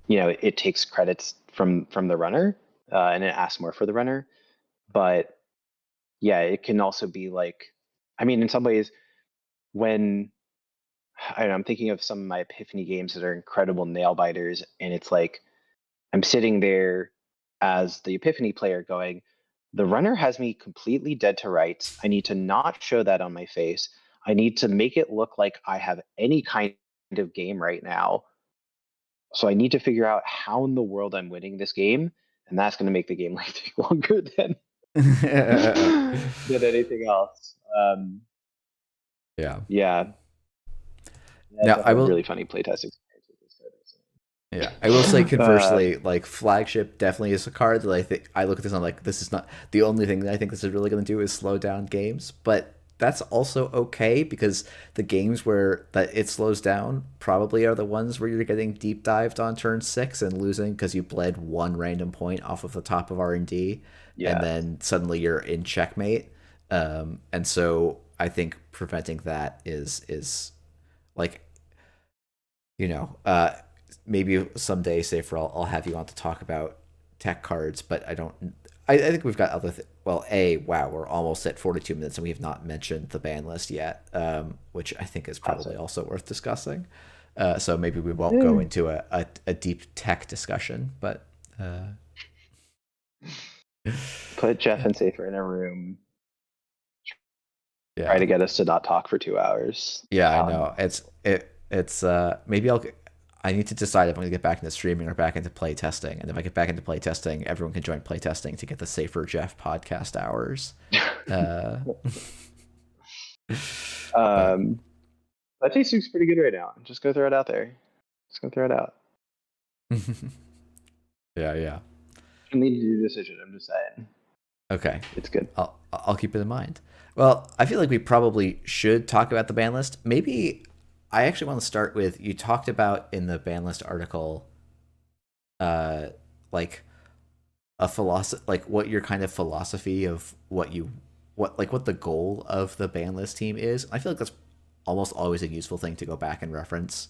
it takes credits from the runner, and it asks more for the runner. But yeah, it can also be like, I mean, in some ways, when I don't know, I'm thinking of some of my Epiphany games that are incredible nail biters, and it's like I'm sitting there as the Epiphany player going, the runner has me completely dead to rights. I need to not show that on my face. I need to make it look like I have any kind of game right now. So I need to figure out how in the world I'm winning this game, and that's going to make the game like take longer than than anything else. yeah. Yeah, I Now have I a will. really funny playtest experience with this Yeah, I will say card. conversely, like flagship definitely is a card that I look at this and I'm like, this is not the only thing that I think this is really going to do is slow down games. But that's also okay because the games where that it slows down probably are the ones where you're getting deep dived on turn 6 and losing because you bled one random point off of the top of R&D, and Yeah. then suddenly you're in checkmate. And so I think preventing that is like, you know, maybe someday, Safer, I'll have you on to talk about tech cards, but I don't. I think we've got other. Well, wow, we're almost at 42 minutes and we have not mentioned the ban list yet, which I think is probably Classic. also worth discussing. So maybe we won't go Eh. into a deep tech discussion, but Put Jeff and Safer in a room, try yeah, to get us to not talk for 2 hours. yeah, I Um, know. It's maybe I need to decide if I'm gonna get back into streaming or back into play testing. And if I get back into play testing, everyone can join play testing to get the Safer Jeff podcast hours. Uh, but um, that tastes pretty good right now. Just go throw it out there. Just go throw it out. yeah, yeah. You need to do a decision. I'm just saying. Okay, It's good. I'll keep it in mind. Well, I feel like we probably should talk about the ban list. Maybe I actually want to start with you talked about in the ban list article, uh, like a philosophy, like what your kind of philosophy of what the goal of the ban list team is. I feel like that's almost always a useful thing to go back and reference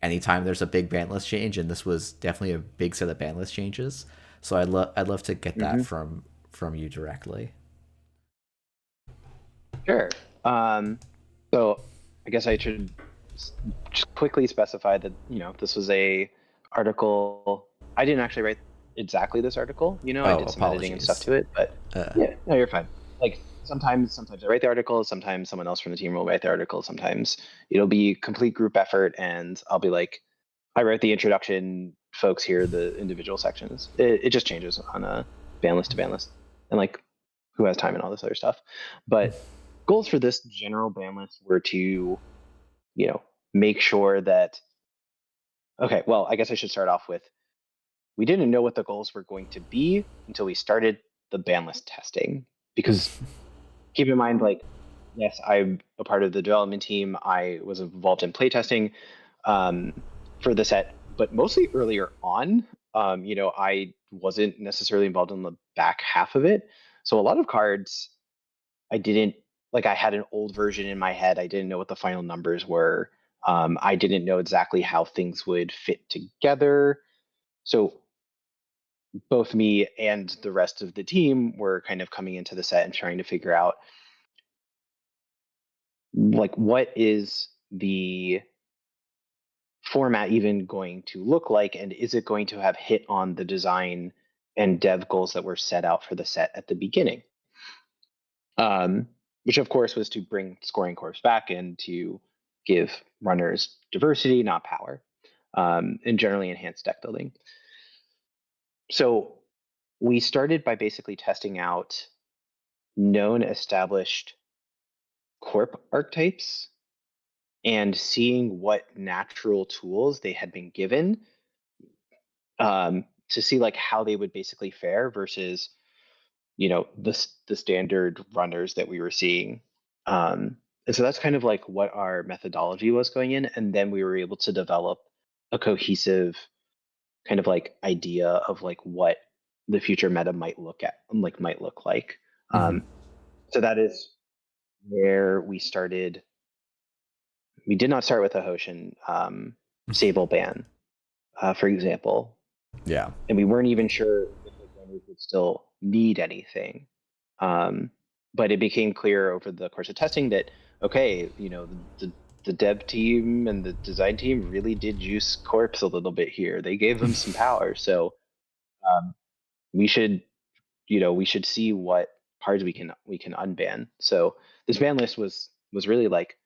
anytime there's a big ban list change, and this was definitely a big set of ban list changes. So I'd love to get that Hmm. from you directly. Sure. So I guess I should just quickly specify that this was a article. I didn't actually write exactly this article. I Oh, did some editing and stuff apologies. to it, but Uh, yeah, no, you're fine. Like sometimes I write the article, sometimes someone else from the team will write the article, sometimes it'll be complete group effort, and I'll be like, I wrote the introduction, folks, here are the individual sections. It just changes on a ban list to ban list, and like who has time and all this other stuff. But goals for this general ban list were to, you know, make sure that, okay, well, I guess I should start off with, we didn't know what the goals were going to be until we started the ban list testing. Because keep in mind, like, yes, I'm a part of the development team. I was involved in playtesting for the set, but mostly earlier on. I wasn't necessarily involved in the back half of it. So a lot of cards I didn't like. I had an old version in my head. I didn't know what the final numbers were. I didn't know exactly how things would fit together. So both me and the rest of the team were kind of coming into the set and trying to figure out, like, what is the format even going to look like, and is it going to have hit on the design and dev goals that were set out for the set at the beginning, um, which of course was to bring scoring corps back and to give runners diversity, not power, and generally enhance deck building. So we started by basically testing out known established corp archetypes and seeing what natural tools they had been given, to see like how they would basically fare versus the standard runners that we were seeing. And so that's kind of like what our methodology was going in, and then we were able to develop a cohesive kind of like idea of like what the future meta might look like. mhm. So that is where we started. We did not start with a Hoshin Sable ban, for example, Yeah. and we weren't even sure if the runners would still need anything. Um, but it became clear over the course of testing that, okay, the dev team and the design team really did juice corpse a little bit here. They gave them some power, so um, we should we should see what cards we can unban. So this ban list was really like,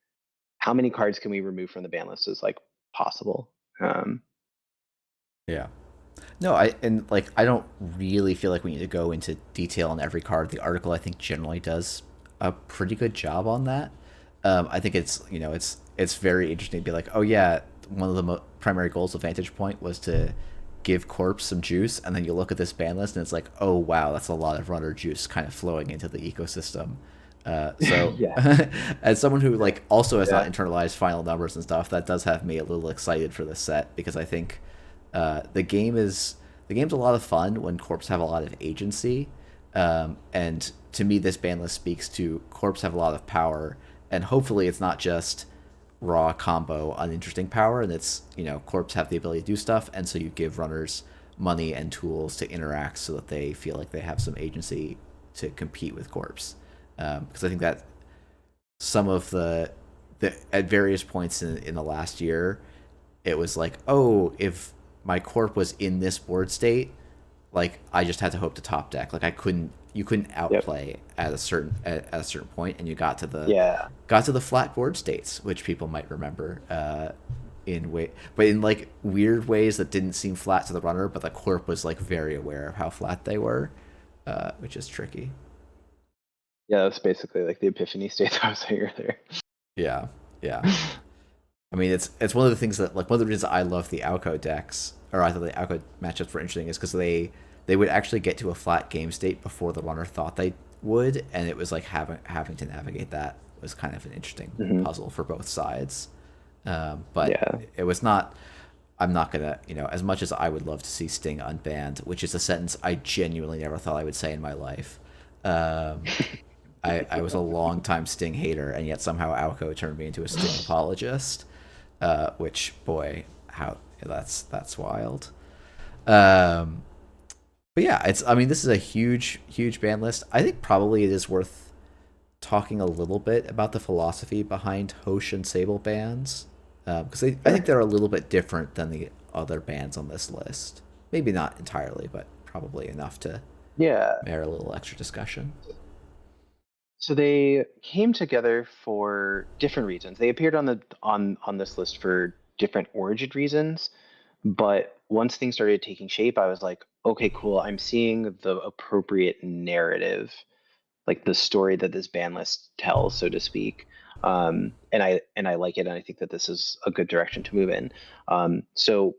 how many cards can we remove from the ban list as like possible. Yeah. No, I don't really feel like we need to go into detail on every card. The article I think generally does a pretty good job on that. I think it's very interesting to be like, oh yeah, one of the primary goals of Vantage Point was to give Corpse some juice, and then you look at this ban list and it's like, oh wow, that's a lot of runner juice kind of flowing into the ecosystem. So Yeah, as someone who like also has not yeah, internalized final numbers and stuff, that does have me a little excited for this set because I think the game's a lot of fun when corps have a lot of agency, and to me this ban list speaks to corps have a lot of power, and hopefully it's not just raw combo uninteresting power, and it's corps have the ability to do stuff, and so you give runners money and tools to interact so that they feel like they have some agency to compete with corps, because I think that some of the at various points in the last year it was like, oh, if my corp was in this board state, like I just had to hope to top deck. Like I couldn't, you couldn't yep, outplay at a certain point, and you yeah. got to the flat board states, which people might remember in way, but in like weird ways that didn't seem flat to the runner, but the corp was like very aware of how flat they were, which is tricky. Yeah, that's basically like the epiphany state I was saying earlier. Yeah, yeah. I mean, it's one of the things that like one of the reasons I love the Alco decks, or I thought the Alco matchups were interesting, is because they would actually get to a flat game state before the runner thought they would, and it was like having to navigate that was kind of an interesting Hmm. puzzle for both sides. But Yeah. it was not. I'm not gonna, as much as I would love to see Sting unbanned, which is a sentence I genuinely never thought I would say in my life. Um, I was a long time Sting hater, and yet somehow Alco turned me into a Sting apologist. Which boy, how that's wild. Um, but yeah, it's I mean this is a huge band list. I think probably it is worth talking a little bit about the philosophy behind Hosh and Sable bands, because I think Sure. they're a little bit different than the other bands on this list. Maybe not entirely, but probably enough to Yeah. merit a little extra discussion. So they came together for different reasons. They appeared on this list for different origin reasons, but once things started taking shape, I was like, okay, cool. I'm seeing the appropriate narrative, like the story that this band list tells, so to speak. And I like it, and I think that this is a good direction to move in. So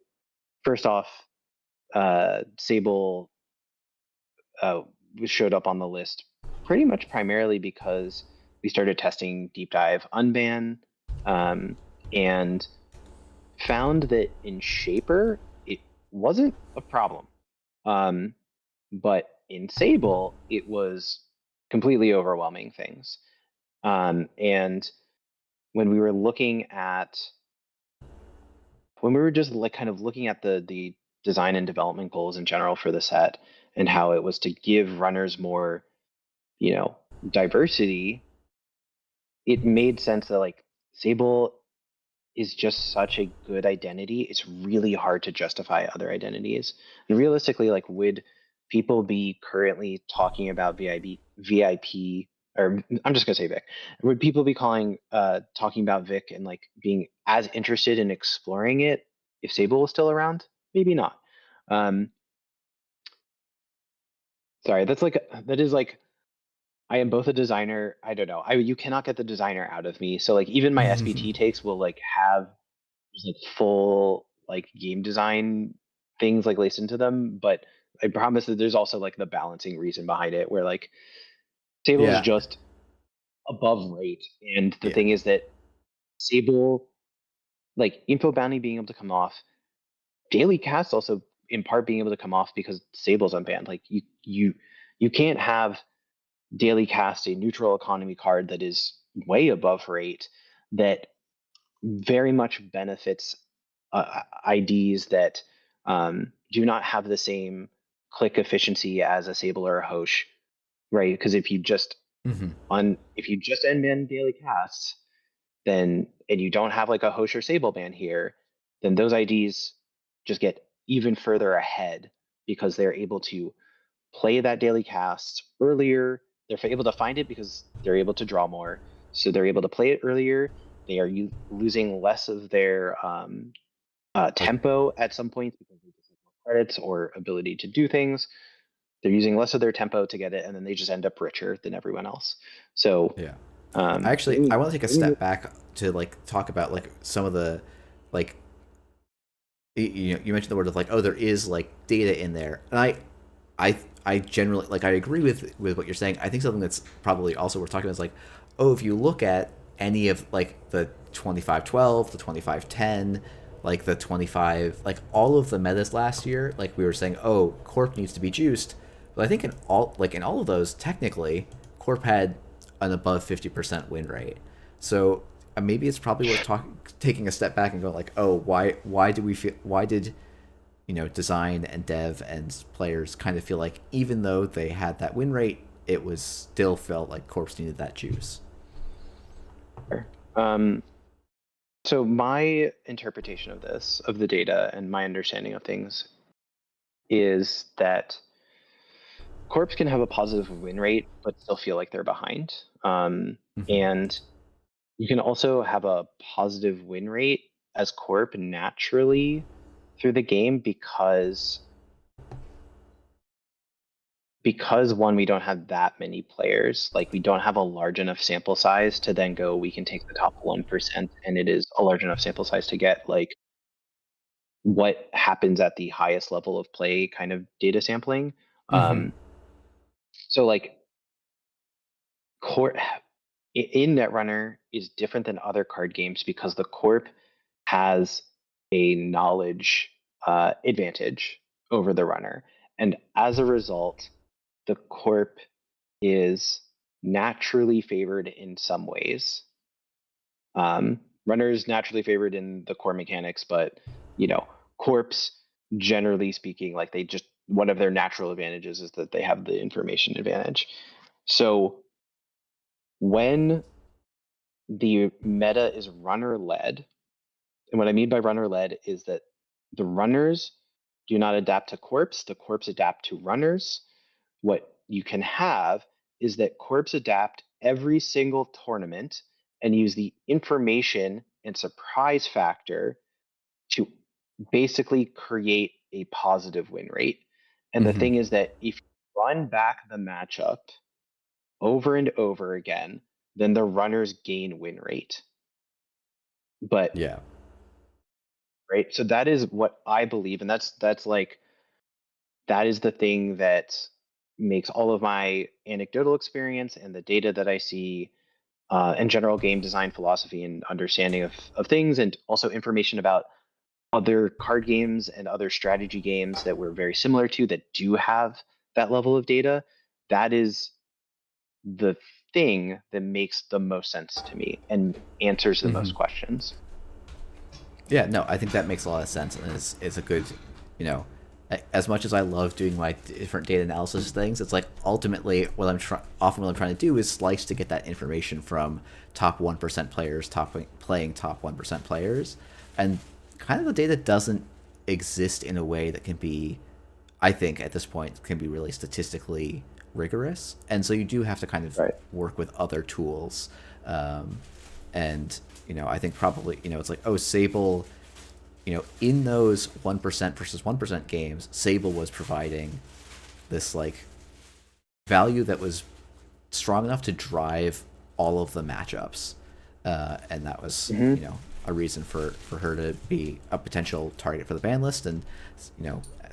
first off, Sable uh, showed up on the list pretty much primarily because we started testing Deep Dive Unban, um, and found that in Shaper it wasn't a problem, um, but in Sable it was completely overwhelming things. And when we were looking at when we were just like kind of looking at the design and development goals in general for the set and how it was to give runners more you know diversity, it made sense that like Sable is just such a good identity. It's really hard to justify other identities. And realistically, like would people be currently talking about VIP, or I'm just gonna say Vic. Would people be talking about Vic and like being as interested in exploring it if Sable was still around? Maybe not. Um, sorry, that is like I am both a designer. I don't know. You cannot get the designer out of me. So like even my SBT takes will like have just, like full like game design things like laced into them, but I promise that there's also like the balancing reason behind it where like Sable is Yeah, just above rate. And the yeah. thing is that Sable, like info bounty being able to come off, daily cast also in part being able to come off because Sable's unbanned. Like you can't have daily cast a neutral economy card that is way above rate that very much benefits IDs that do not have the same click efficiency as a Sable or a Hosh, right? Because Hmm. if you just unban daily casts, then and you don't have like a Hosh or Sable ban here, then those IDs just get even further ahead because they're able to play that daily cast earlier. They're able to find it because they're able to draw more. So they're able to play it earlier. They are losing less of their Like, tempo at some points because they just have more credits or ability to do things. They're using less of their tempo to get it, and then they just end up richer than everyone else. So, yeah. I bringing, want to take a bringing step it, back to like talk about like some of the like you mentioned the word of like, oh, there is like data in there, and I generally like I agree with what you're saying. I think something that's probably also worth talking about is like, oh, if you look at any of like the 2512, the 2510, like the 25, like all of the metas last year, like we were saying, oh, Corp needs to be juiced. But I think in all of those, technically, Corp had an above 50% win rate. So maybe it's probably worth taking a step back and going like, oh, why did design and dev and players kind of feel like even though they had that win rate, it was still felt like Corpse needed that juice. Um, so my interpretation of this, of the data, and my understanding of things is that Corps can have a positive win rate, but still feel like they're behind. Mm-hmm. And you can also have a positive win rate as Corp naturally through the game because one, we don't have that many players, like we don't have a large enough sample size to then go, we can take the top 1%, and it is a large enough sample size to get like what happens at the highest level of play kind of data sampling. Mm-hmm. So like Corp in Netrunner is different than other card games because the Corp has a knowledge advantage over the runner. And as a result, the Corp is naturally favored in some ways. Runners naturally favored in the core mechanics, but Corps, generally speaking, like they just one of their natural advantages is that they have the information advantage. So when the meta is runner led, and what I mean by runner led is that the runners do not adapt to corpse, the corpse adapt to runners. What you can have is that corpse adapt every single tournament and use the information and surprise factor to basically create a positive win rate. And the Mm-hmm. thing is that if you run back the matchup over and over again, then the runners gain win rate. But Yeah. right, so that is what I believe, and that's like that is the thing that makes all of my anecdotal experience and the data that I see and general game design philosophy and understanding of things, and also information about other card games and other strategy games that we're very similar to that do have that level of data. That is the thing that makes the most sense to me and answers the Mm-hmm. most questions. Yeah, no, I think that makes a lot of sense and is a good, you know, as much as I love doing my different data analysis things, it's like ultimately often what I'm trying to do is slice to get that information from top 1% players, playing top 1% players, and kind of the data doesn't exist in a way that can be, I think at this point, can be really statistically rigorous, and so you do have to kind of Right. work with other tools, um, and I think probably it's like, oh, Sable, in those 1% versus 1% games, Sable was providing this like value that was strong enough to drive all of the matchups, and that was Hmm. a reason for her to be a potential target for the ban list, and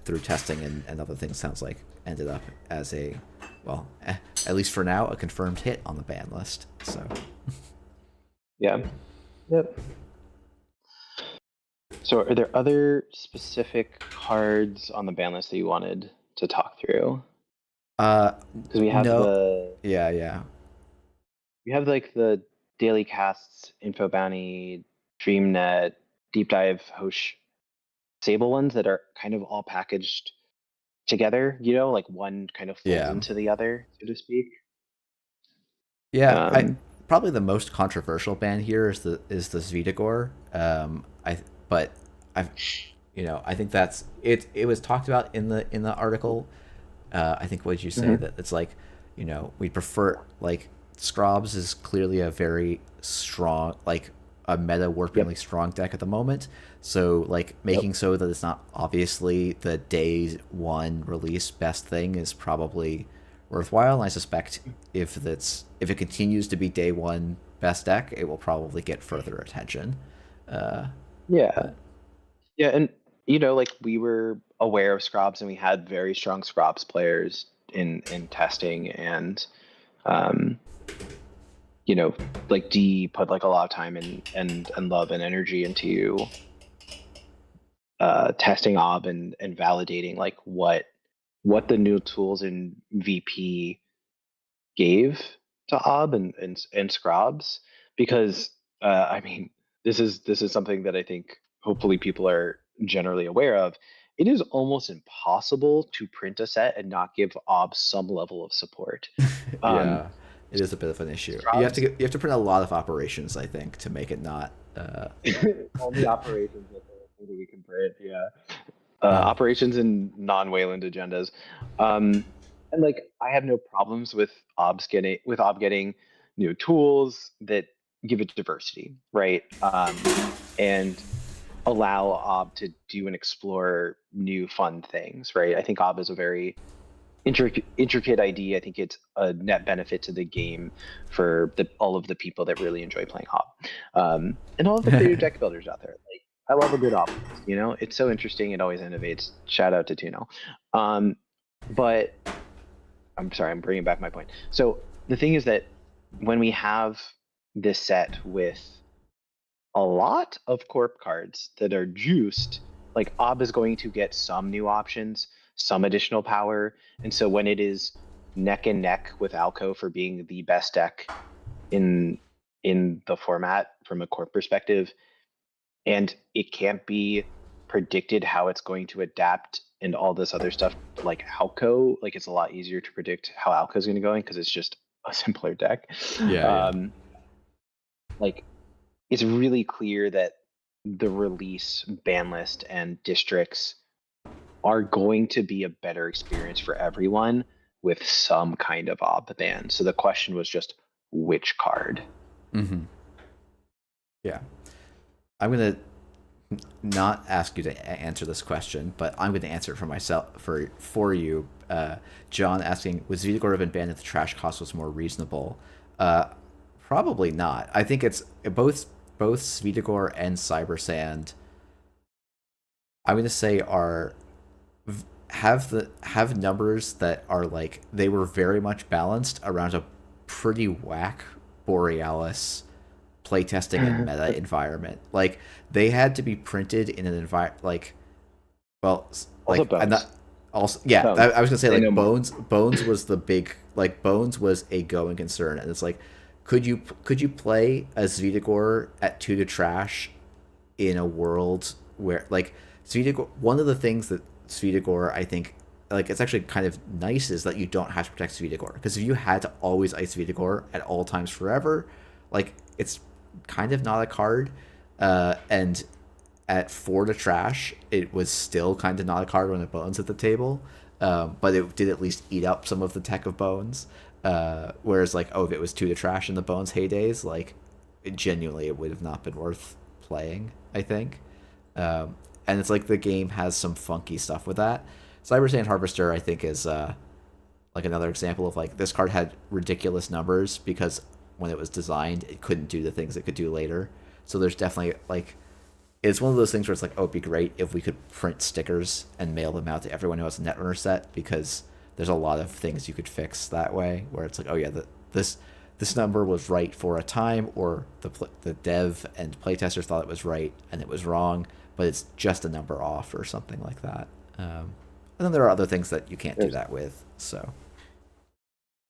through testing and other things, sounds like ended up as a, well, at least for now, a confirmed hit on the ban list. So Yeah. Yep. So, are there other specific cards on the ban list that you wanted to talk through? uh Because we have no, yeah. like the daily casts, info bounty, DreamNet, deep dive, Hosh, Sable ones that are kind of all packaged together. Like one kind of folds Yeah. into the other, so to speak. Yeah, I Um, probably the most controversial ban here is the Svidagor. I but I've I think that's it. It was talked about in the article. I think, what did you say, mhm. that it's like, we prefer, like, Scrobs is clearly a very strong, like, a meta warpingly Yep. strong deck at the moment. So like Yep. making so that it's not obviously the day one release best thing is probably worthwhile. And I suspect if it continues to be day one best deck, it will probably get further attention. Yeah. But Yeah, and like we were aware of Scrops, and we had very strong Scrops players in testing, and um, you know, like D put like a lot of time and love and energy into testing ob and validating like what the new tools in VP gave to ob and Scrobs, because I mean, this is something that I think hopefully people are generally aware of. It is almost impossible to print a set and not give ob some level of support. um Yeah, it is a bit of an issue. Scrobs, You have to print a lot of operations, I think, to make it not. only operations that we can print, yeah. Uh, Operations and non-Wayland agendas. And like I have no problems with ob getting new tools that give it diversity, right? And allow ob to do and explore new fun things, right? I think ob is a very intricate idea. I think it's a net benefit to the game for all of the people that really enjoy playing Ob, and all of the creative deck builders out there. Like I love a good Ob list. You know, it's so interesting. It always innovates. Shout out to Tuno. Um, but I'm sorry, I'm bringing back my point. So the thing is that when we have this set with a lot of corp cards that are juiced, like Ob is going to get some new options, some additional power. And so when it is neck and neck with Alco for being the best deck in in the format from a corp perspective, and it can't be predicted how it's going to adapt and all this other stuff, like Alco, like it's a lot easier to predict how Alco is going to go in because it's just a simpler deck. yeah, yeah. Um, like it's really clear that the release ban list and districts are going to be a better experience for everyone with some kind of ob ban. So the question was just which card. Hmm. Yeah. I'm gonna not ask you to answer this question, but I'm going to answer it for myself for you. John asking, was Vidogor have been banned if the trash cost was more reasonable? Uh, Probably not. I think it's both Svidogor and Cyber Sand. I'm going to say are have numbers that are like they were very much balanced around a pretty whack Borealis playtesting and meta environment. Like they had to be printed in an environment well, Also I'm bones. not also yeah. Bones. I was gonna say Say no like more. Bones was the big like Bones was a going concern, and it's like could you play as Vidagor at two to trash in a world where like Svidagor, one of the things that Svidagor I think like it's actually kind of nice is that you don't have to protect Svidagor because if you had to always ice Svidagor at all times forever, like it's kind of not a card. And at four to trash, it was still kind of not a card when the bones at the table, but it did at least eat up some of the tech of bones. Whereas like if it was two to trash in the bones heydays, like genuinely it would have not been worth playing. I think, and it's like the game has some funky stuff with that. Cyber Sand Harvester I think is like another example of like this card had ridiculous numbers because when it was designed it couldn't do the things it could do later. So there's definitely like it's one of those things where it's like, oh, it'd be great if we could print stickers and mail them out to everyone who has a Netrunner set because there's a lot of things you could fix that way. Where it's like, oh yeah, this number was right for a time, or the dev and playtesters thought it was right and it was wrong, but it's just a number off or something like that. And then there are other things that you can't do There's that with. So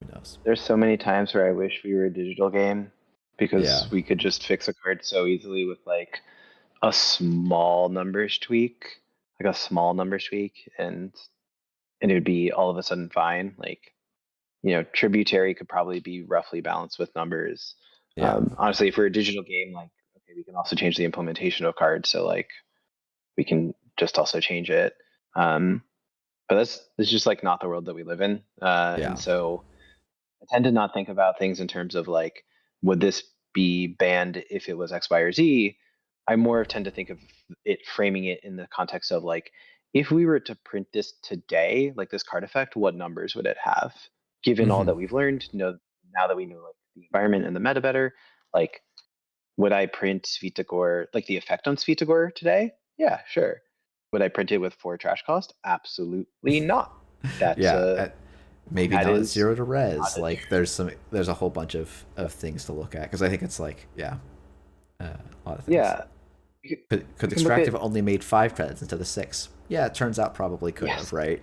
who knows? there's so many times where I wish we were a digital game Yeah. because we could just fix a card so easily with like a small numbers tweak, like a small numbers tweak, and it would be all of a sudden fine. Like, tributary could probably be roughly balanced with numbers. Yeah. Honestly, if we're a digital game, like, okay, we can also change the implementation of cards, so like we can just also change it. Um, but that's just like not the world that we live in, and Yeah. so I tend to not think about things in terms of like, would this be banned if it was X, Y, or Z? I more tend to think of it framing it in the context of like, if we were to print this today, like this card effect, what numbers would it have? Given all Hmm. that we've learned, now that we know like the environment and the meta better, like, would I print Svitagor, like the effect on Svitagor today? Yeah, sure. Would I print it with 4 trash cost? Absolutely not. That's Yeah, maybe that not is zero to not res. a Like there's a whole bunch of things to look at because I think it's like yeah, a lot of things. yeah. Could We can look extractive at only made 5 credits instead of 6? Yeah, it turns out probably could yes. have, right?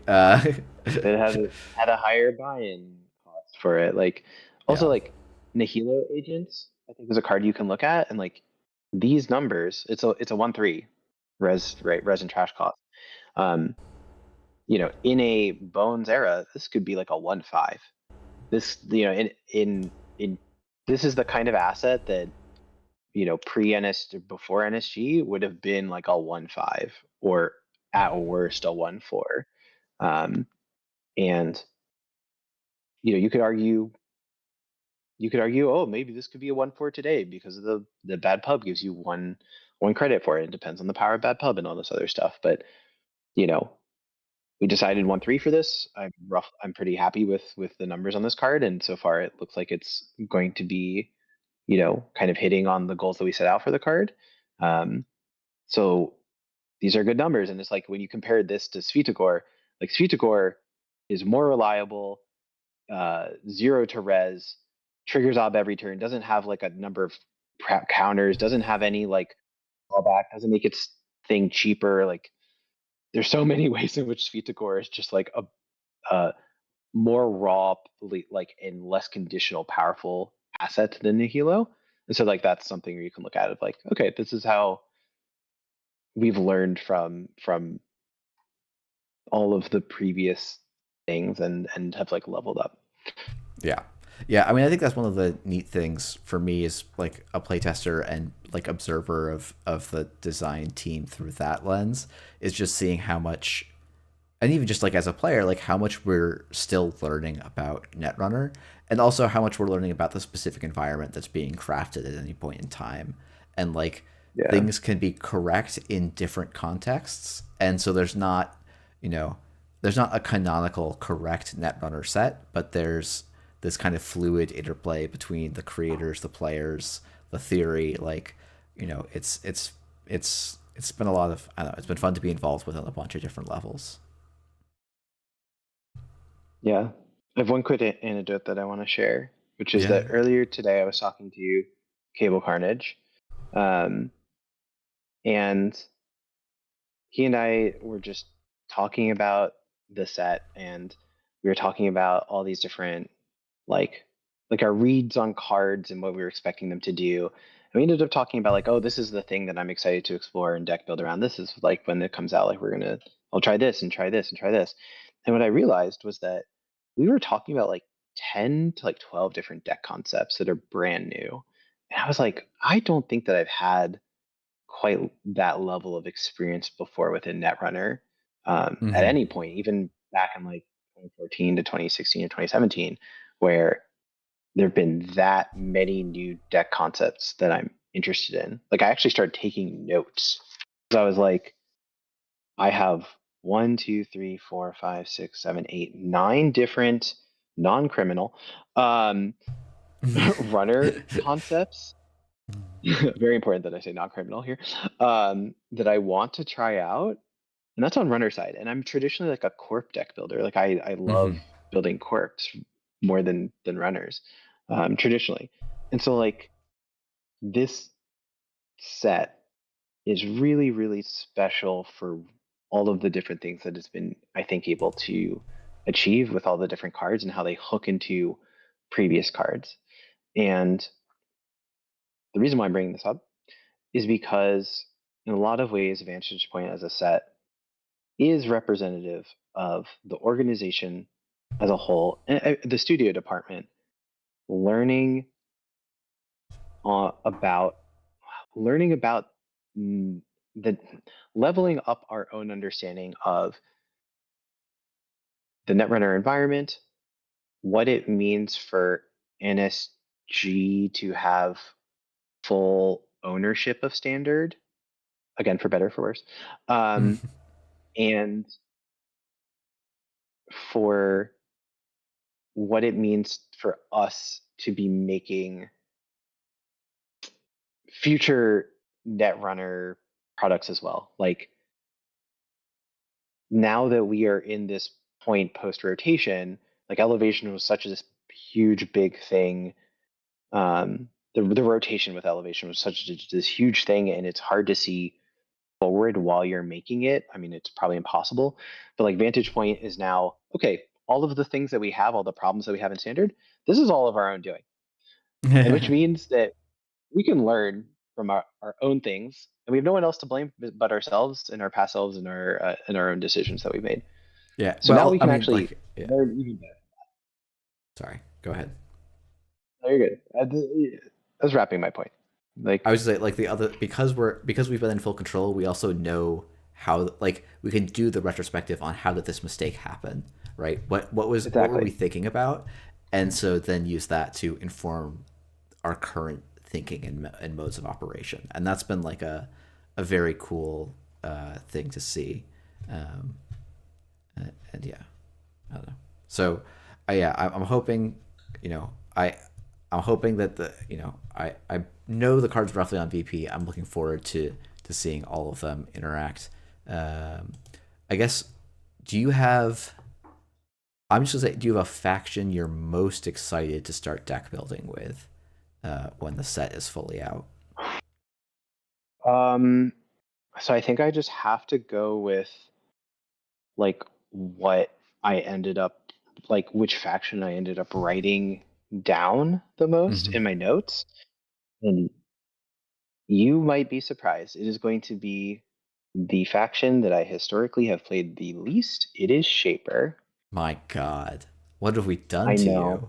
If it had a higher buy-in cost for it, like also Yeah. like Nihilo agents, I think is a card you can look at and like these numbers. It's a 1/3 res, right, res and trash cost. Um, in a Bones era, this could be like a 1/5. This in this is the kind of asset that pre NS before NSG would have been like a 1/5 or at worst a 1/4. Um, and you could argue, oh, maybe this could be a 1/4 today because of the bad pub gives you one credit for it. It depends on the power of bad pub and all this other stuff. But you know, we decided 1/3 for this. I'm pretty happy with the numbers on this card, and so far it looks like it's going to be, kind of hitting on the goals that we set out for the card. So these are good numbers, and it's like when you compare this to Svitigor, like Svitigor is more reliable, 0 to res, triggers ob every turn, doesn't have like a number of counters, doesn't have any like fallback, doesn't make its thing cheaper. Like there's so many ways in which Svitigor is just like a more raw, like and less conditional, powerful asset than Nihilo. And so like that's something where you can look at it like, okay, this is how we've learned from all of the previous things and have like leveled up. Yeah. Yeah, I mean, I think that's one of the neat things for me is like a playtester and like observer of the design team through that lens is just seeing how much, and even just like as a player, like how much we're still learning about Netrunner, and also how much we're learning about the specific environment that's being crafted at any point in time, and like Yeah. things can be correct in different contexts, and so you know, there's not a canonical correct Netrunner set, but there's this kind of fluid interplay between the creators, the players, the theory. Like, it's been a lot of I don't know. It's been fun to be involved with on a bunch of different levels. Yeah. I have one quick anecdote that I want to share, which is Yeah. that earlier today I was talking to Cable Carnage, um, and he and I were just talking about the set, and we were talking about all these different like our reads on cards and what we were expecting them to do. And we ended up talking about like, oh, this is the thing that I'm excited to explore and deck build around. This is like when it comes out, like I'll try this and try this and try this. And what I realized was that we were talking about like 10 to like 12 different deck concepts that are brand new. And I was like, I don't think that I've had quite that level of experience before within Netrunner at Mm-hmm. any point, even back in like 2014 to 2016 or 2017, where there have been that many new deck concepts that I'm interested in. Like I actually started taking notes. So I was like, I have 9 different non-criminal um, runner concepts. Very important that I say non-criminal here. That I want to try out, and that's on runner side. And I'm traditionally like a corp deck builder. Like I Mm-hmm. love building corps more than runners, traditionally. And so like this set is really really special for all of the different things that it's been, I think, able to achieve with all the different cards and how they hook into previous cards. And the reason why I'm bringing this up is because in a lot of ways Vantage Point as a set is representative of the organization as a whole, and the studio department learning about mm, the leveling up our own understanding of the Netrunner environment, what it means for NSG to have full ownership of standard, again for better or for worse, and for what it means for us to be making future Netrunner products as well. Like now that we are in this point post rotation, like elevation was such a this huge big thing. The rotation with elevation was such this huge thing, and it's hard to see forward while you're making it. I mean, it's probably impossible, but like Vantage Point is now okay. All of the things that we have, all the problems that we have in standard, this is all of our own doing, and which means that we can learn from our own things, and we have no one else to blame but ourselves and our past selves and our own decisions that we made. Yeah. So now Well, we I can mean, actually like, yeah. learn even better. Sorry. Go ahead. Very good. I was wrapping my point. I Like was just say like the other because we've been in full control, we also know how like we can do the retrospective on how did this mistake happen, right? What were we exactly. thinking about, and so then use that to inform our current thinking and modes of operation, and that's been like a very cool thing to see, um, and yeah, I don't know. So, yeah, I'm hoping, you know, I'm hoping that I know the cards roughly on VP. I'm looking forward to seeing all of them interact. Um, I guess, do you have? I'm just gonna say, do you have a faction you're most excited to start deck building with when the set is fully out? Um, so I think I just have to go with like what I ended up like which faction I ended up writing down the most Mm-hmm. in my notes. And you might be surprised. It is going to be the faction that I historically have played the least. It is Shaper. My God, what have we done I to know. you?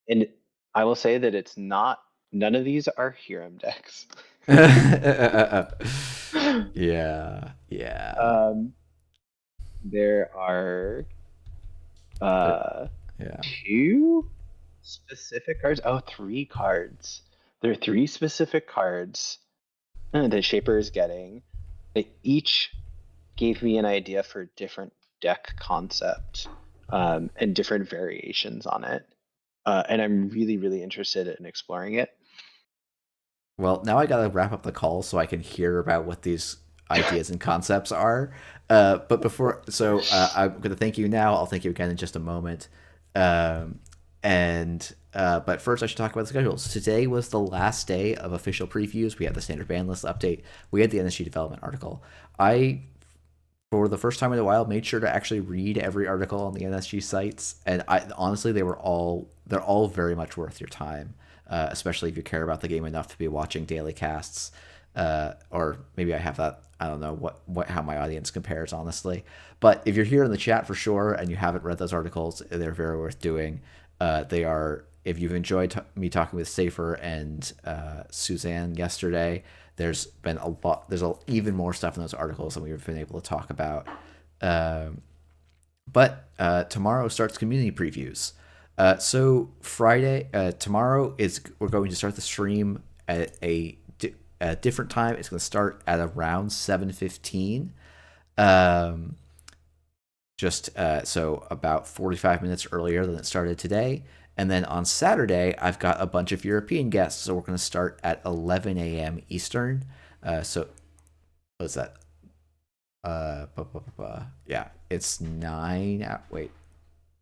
And I will say that it's not, none of these are Hiram decks. Yeah, yeah. um, there are There, uh, yeah. two specific cards. Oh, three cards. There are three specific cards that Shaper is getting. They each gave me an idea for different deck concept and different variations on it. And I'm really, really interested in exploring it. Well, now I gotta wrap up the call so I can hear about what these ideas and concepts are. But before, so I'm gonna thank you now. I'll thank you again in just a moment. Um, and but first, I should talk about the schedules. Today was the last day of official previews. We had the standard ban list update. We had the NSG development article. I for the first time in a while made sure to actually read every article on the NSG sites, and I honestly they're all very much worth your time, especially if you care about the game enough to be watching daily casts, or maybe I have that. I don't know what how my audience compares honestly, but if you're here in the chat for sure and you haven't read those articles, they're very worth doing. They are if you've enjoyed me talking with Safer and Suzanne yesterday, there's been a lot. There's even more stuff in those articles than we've been able to talk about. Um, but tomorrow starts community previews. So Friday, tomorrow is we're going to start the stream at a different time. It's going to start at around 7:15. Um, just so about 45 minutes earlier than it started today. And then on Saturday, I've got a bunch of European guests, so we're going to start at 11 a.m. Eastern. So what's that? Yeah, it's wait,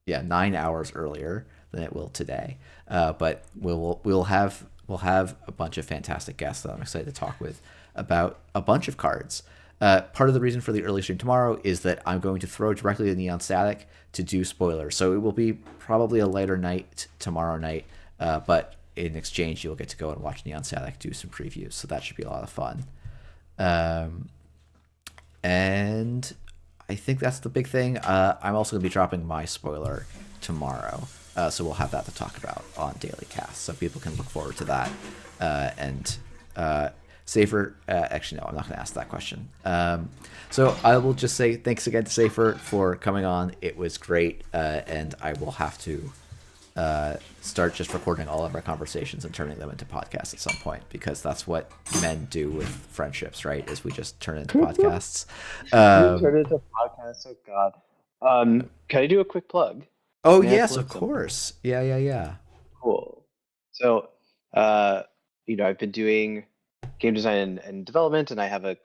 yeah, 9 hours earlier than it will today. But we'll have a bunch of fantastic guests that I'm excited to talk with about a bunch of cards. Part of the reason for the early stream tomorrow is that I'm going to throw directly to Neon Static to do spoilers. So it will be probably a later night tomorrow night, but in exchange, you'll get to go and watch Neon Static do some previews. So that should be a lot of fun. Um, and I think that's the big thing. I'm also going to be dropping my spoiler tomorrow. So we'll have that to talk about on Daily Cast. So people can look forward to that. And Safer, actually, no, I'm not going to ask that question. So I will just say thanks again to Safer for coming on. It was great. And I will have to start just recording all of our conversations and turning them into podcasts at some point, because that's what men do with friendships, right? Is we just turn it into podcasts. We turned it into podcast. Oh God. Can I do a quick plug? Oh May I yes, of plug something? course. Yeah, yeah, yeah. Cool. So, uh, I've been doing game design and development, and I have a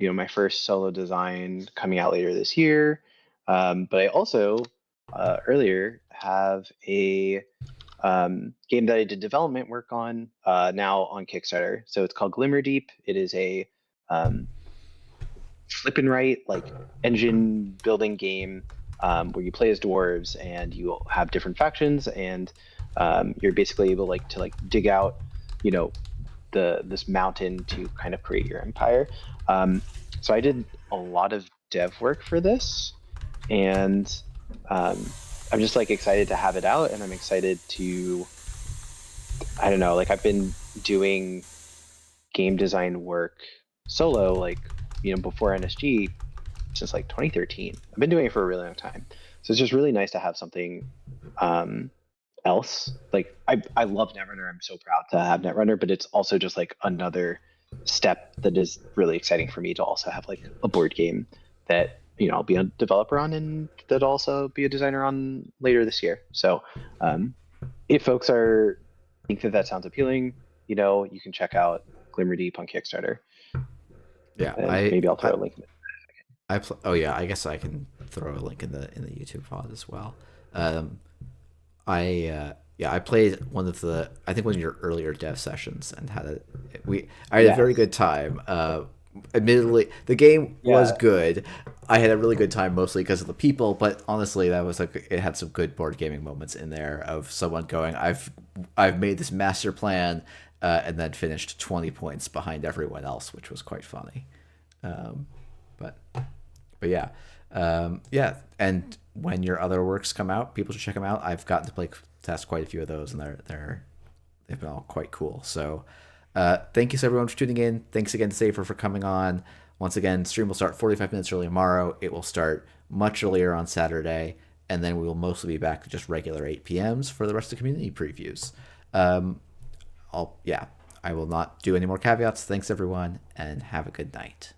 my first solo design coming out later this year. But I also earlier have a game that I did development work on now on Kickstarter. So it's called Glimmerdeep. It is a um, flip and write like engine building game where you play as dwarves and you have different factions and you're basically able like to like dig out, you know, this mountain to kind of create your empire. Um, so I did a lot of dev work for this, and um, I'm just like excited to have it out, and I'm excited to I don't know, like I've been doing game design work solo, like before NSG since like 2013. I've been doing it for a really long time, so it's just really nice to have something um, else. Like I love Netrunner. I'm so proud to have Netrunner, but it's also just like another step that is really exciting for me to also have like a board game that I'll be a developer on and that also be a designer on later this year. So if folks are think that sounds appealing, you can check out Glimmerdeep on Kickstarter, Yeah, and maybe I'll throw a link in it. oh yeah, I guess I can throw a link in the YouTube pod as well. Um, I played one of your earlier dev sessions and I had a very Yes. good time. Admittedly, the game was Yeah. good. I had a really good time mostly because of the people, but honestly, that was like it had some good board gaming moments in there of someone going, I've made this master plan, and then finished 20 points behind everyone else, which was quite funny. Um, but but yeah, yeah. And when your other works come out, people should check them out. I've gotten to play test quite a few of those, and they've been all quite cool. So, thank you so everyone for tuning in. Thanks again to Safer for coming on. Once again, stream will start 45 minutes early tomorrow. It will start much earlier on Saturday, and then we will mostly be back to just regular 8 p.m.s for the rest of the community previews. Um, I will not do any more caveats. Thanks everyone, and have a good night.